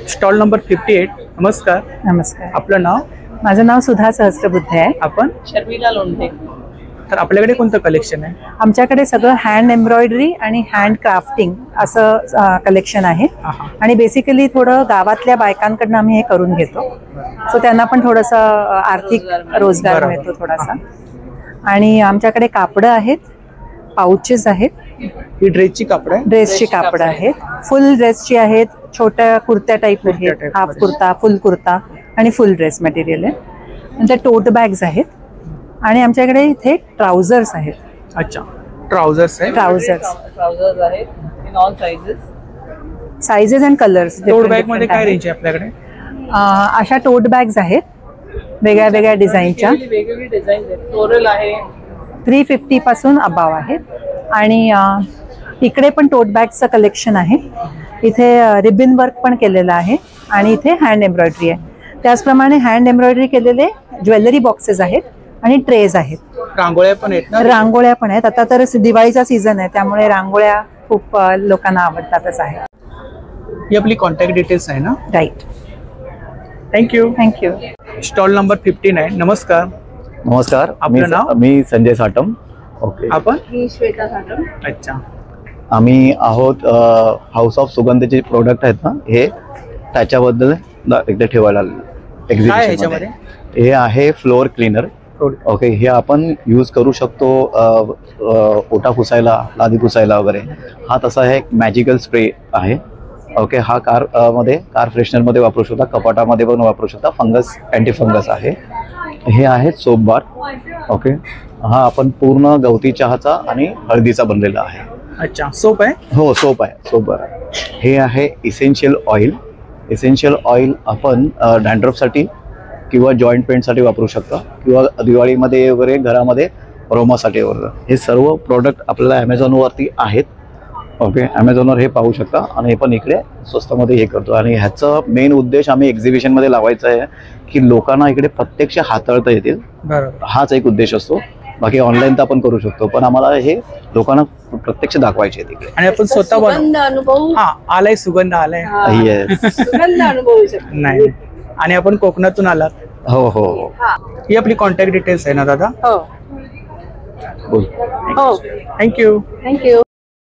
Speaker 2: Stall number 58. नमस्कार.
Speaker 3: नमस्कार.
Speaker 2: आपलं नाव?
Speaker 3: माझं नाव सुधा सहस्त्रबुद्धे आहे.
Speaker 2: आपण?
Speaker 16: शर्मिला लोंढे.
Speaker 2: तर आपल्याकडे कोणतं कलेक्शन आहे?
Speaker 3: आमच्याकडे सगळं हँड एम्ब्रॉयडरी आणि हँड क्राफ्टिंग असं कलेक्शन आहे. आणि बेसिकली थोडं गावातल्या बायकांकडनं आम्ही हे करून घेतो. सो त्यांना पण थोडंसं आर्थिक रोजगार मिळतो थोडासा. आणि आमच्याकडे कापडं आहेत, पाउचेस आहेत.
Speaker 2: ही ड्रेसची कापड आहे?
Speaker 3: ड्रेसची कापड आहेत. फुल ड्रेसची आहेत, छोट्या कुर्त्या टाईप आहेत, हाफ कुर्ता, फुल कुर्ता आणि फुल ड्रेस मटेरियल आहे. नंतर टोट बॅग्स आहेत. आणि आमच्याकडे इथे ट्राउझर्स आहेत.
Speaker 2: अच्छा, ट्राउझर्स आहे.
Speaker 3: ट्राउझर्स
Speaker 16: आहेत in all sizes.
Speaker 3: Sizes and colours.
Speaker 2: Tote bag मध्ये काय रेंज आहे आपल्याकडे?
Speaker 3: अशा टोट बॅग्स आहेत वेगळ्या वेगळ्या डिझाईनच्या.
Speaker 16: वेगवेगळी डिझाईन आहेत. फ्लोरल आहे.
Speaker 3: 350 पासून अबाव आहेत. आणि इकडे पण टोट बॅगचं कलेक्शन आहे. इथे रिबिन वर्क पण केलेलं आहे आणि इथे हँड एम्ब्रॉयडरी आहे. त्याचप्रमाणे हँड एम्ब्रॉयडरी केलेले ज्वेलरी बॉक्सेस आहेत आणि ट्रेज आहेत.
Speaker 2: रांगोळ्या पण आहेत ना?
Speaker 3: रांगोळ्या पण आहेत. आता तर दिवाळीचा सीझन आहे त्यामुळे रांगोळ्या खूप लोकांना आवडतातच आहे.
Speaker 2: ही आपली कॉन्टॅक्ट डिटेल्स आहे ना?
Speaker 3: Right.
Speaker 2: Thank you.
Speaker 3: Thank you.
Speaker 2: Stall number 59. नमस्कार.
Speaker 4: नमस्कार.
Speaker 2: आपलं नाव?
Speaker 4: मी संजय साटम. ओके.
Speaker 2: आपण?
Speaker 16: मी श्वेता साटम.
Speaker 2: अच्छा.
Speaker 4: आम्ही आहोत हाऊस ऑफ सुगंधचे प्रोडक्ट आहेत ना, हे त्याच्याबद्दल एकदा ठेवायला एक्झिबिशन मध्ये. हे आहे फ्लोअर क्लीनर. ओके. हे आपण यूज करू शकतो ओटा पुसायला, लादी पुसायला वगैरे. हा तसा हे एक मॅजिकल स्प्रे आहे. ओके. हा कार फ्रेशनर मध्ये वापरू शकता, कपाटामध्ये पण वापरू शकता. फंगस अँटी फंगस आहे. हे आहे सोप बार. ओके. हा आपण पूर्ण गवती चहाचा आणि हळदीचा बनलेला आहे.
Speaker 2: अच्छा, सोप आहे?
Speaker 4: हो, सोप आहे, सोप बार आहे. हे आहे इसेन्शियल ऑइल. इसेन्शियल ऑइल आपण डॅन्ड्रफसाठी किंवा जॉईंट पेंटसाठी वापरू शकता किंवा दिवाळीमध्ये वगैरे घरामध्ये अरोमासाठी वगैरे. हे सर्व प्रोडक्ट आपल्याला ॲमेझॉनवरती आहेत. ओके. ॲमेझॉनवर हे पाहू शकता. आणि हे पण इकडे स्वस्तामध्ये हे करतो. आणि ह्याचा मेन उद्देश आम्ही एक्झिबिशनमध्ये लावायचा आहे की लोकांना इकडे प्रत्यक्ष हाताळता येतील. हाच एक उद्देश असतो. बाकी ऑनलाईन तर आपण करू शकतो, पण आम्हाला हे लोकांना प्रत्यक्ष दाखवायचे तिकडे.
Speaker 2: आणि आपण स्वतः
Speaker 16: सुगंध अनुभव.
Speaker 2: आलाय, सुगंध आलाय.
Speaker 16: सुगंध अनुभवू शकतो.
Speaker 2: नाही. आणि आपण कोकणातून आलात?
Speaker 4: हो हो हो.
Speaker 2: ही आपली कॉन्टॅक्ट डिटेल्स आहे ना दादा?
Speaker 16: हो.
Speaker 4: बोल.
Speaker 16: हो.
Speaker 2: थँक्यू.
Speaker 16: थँक्यू.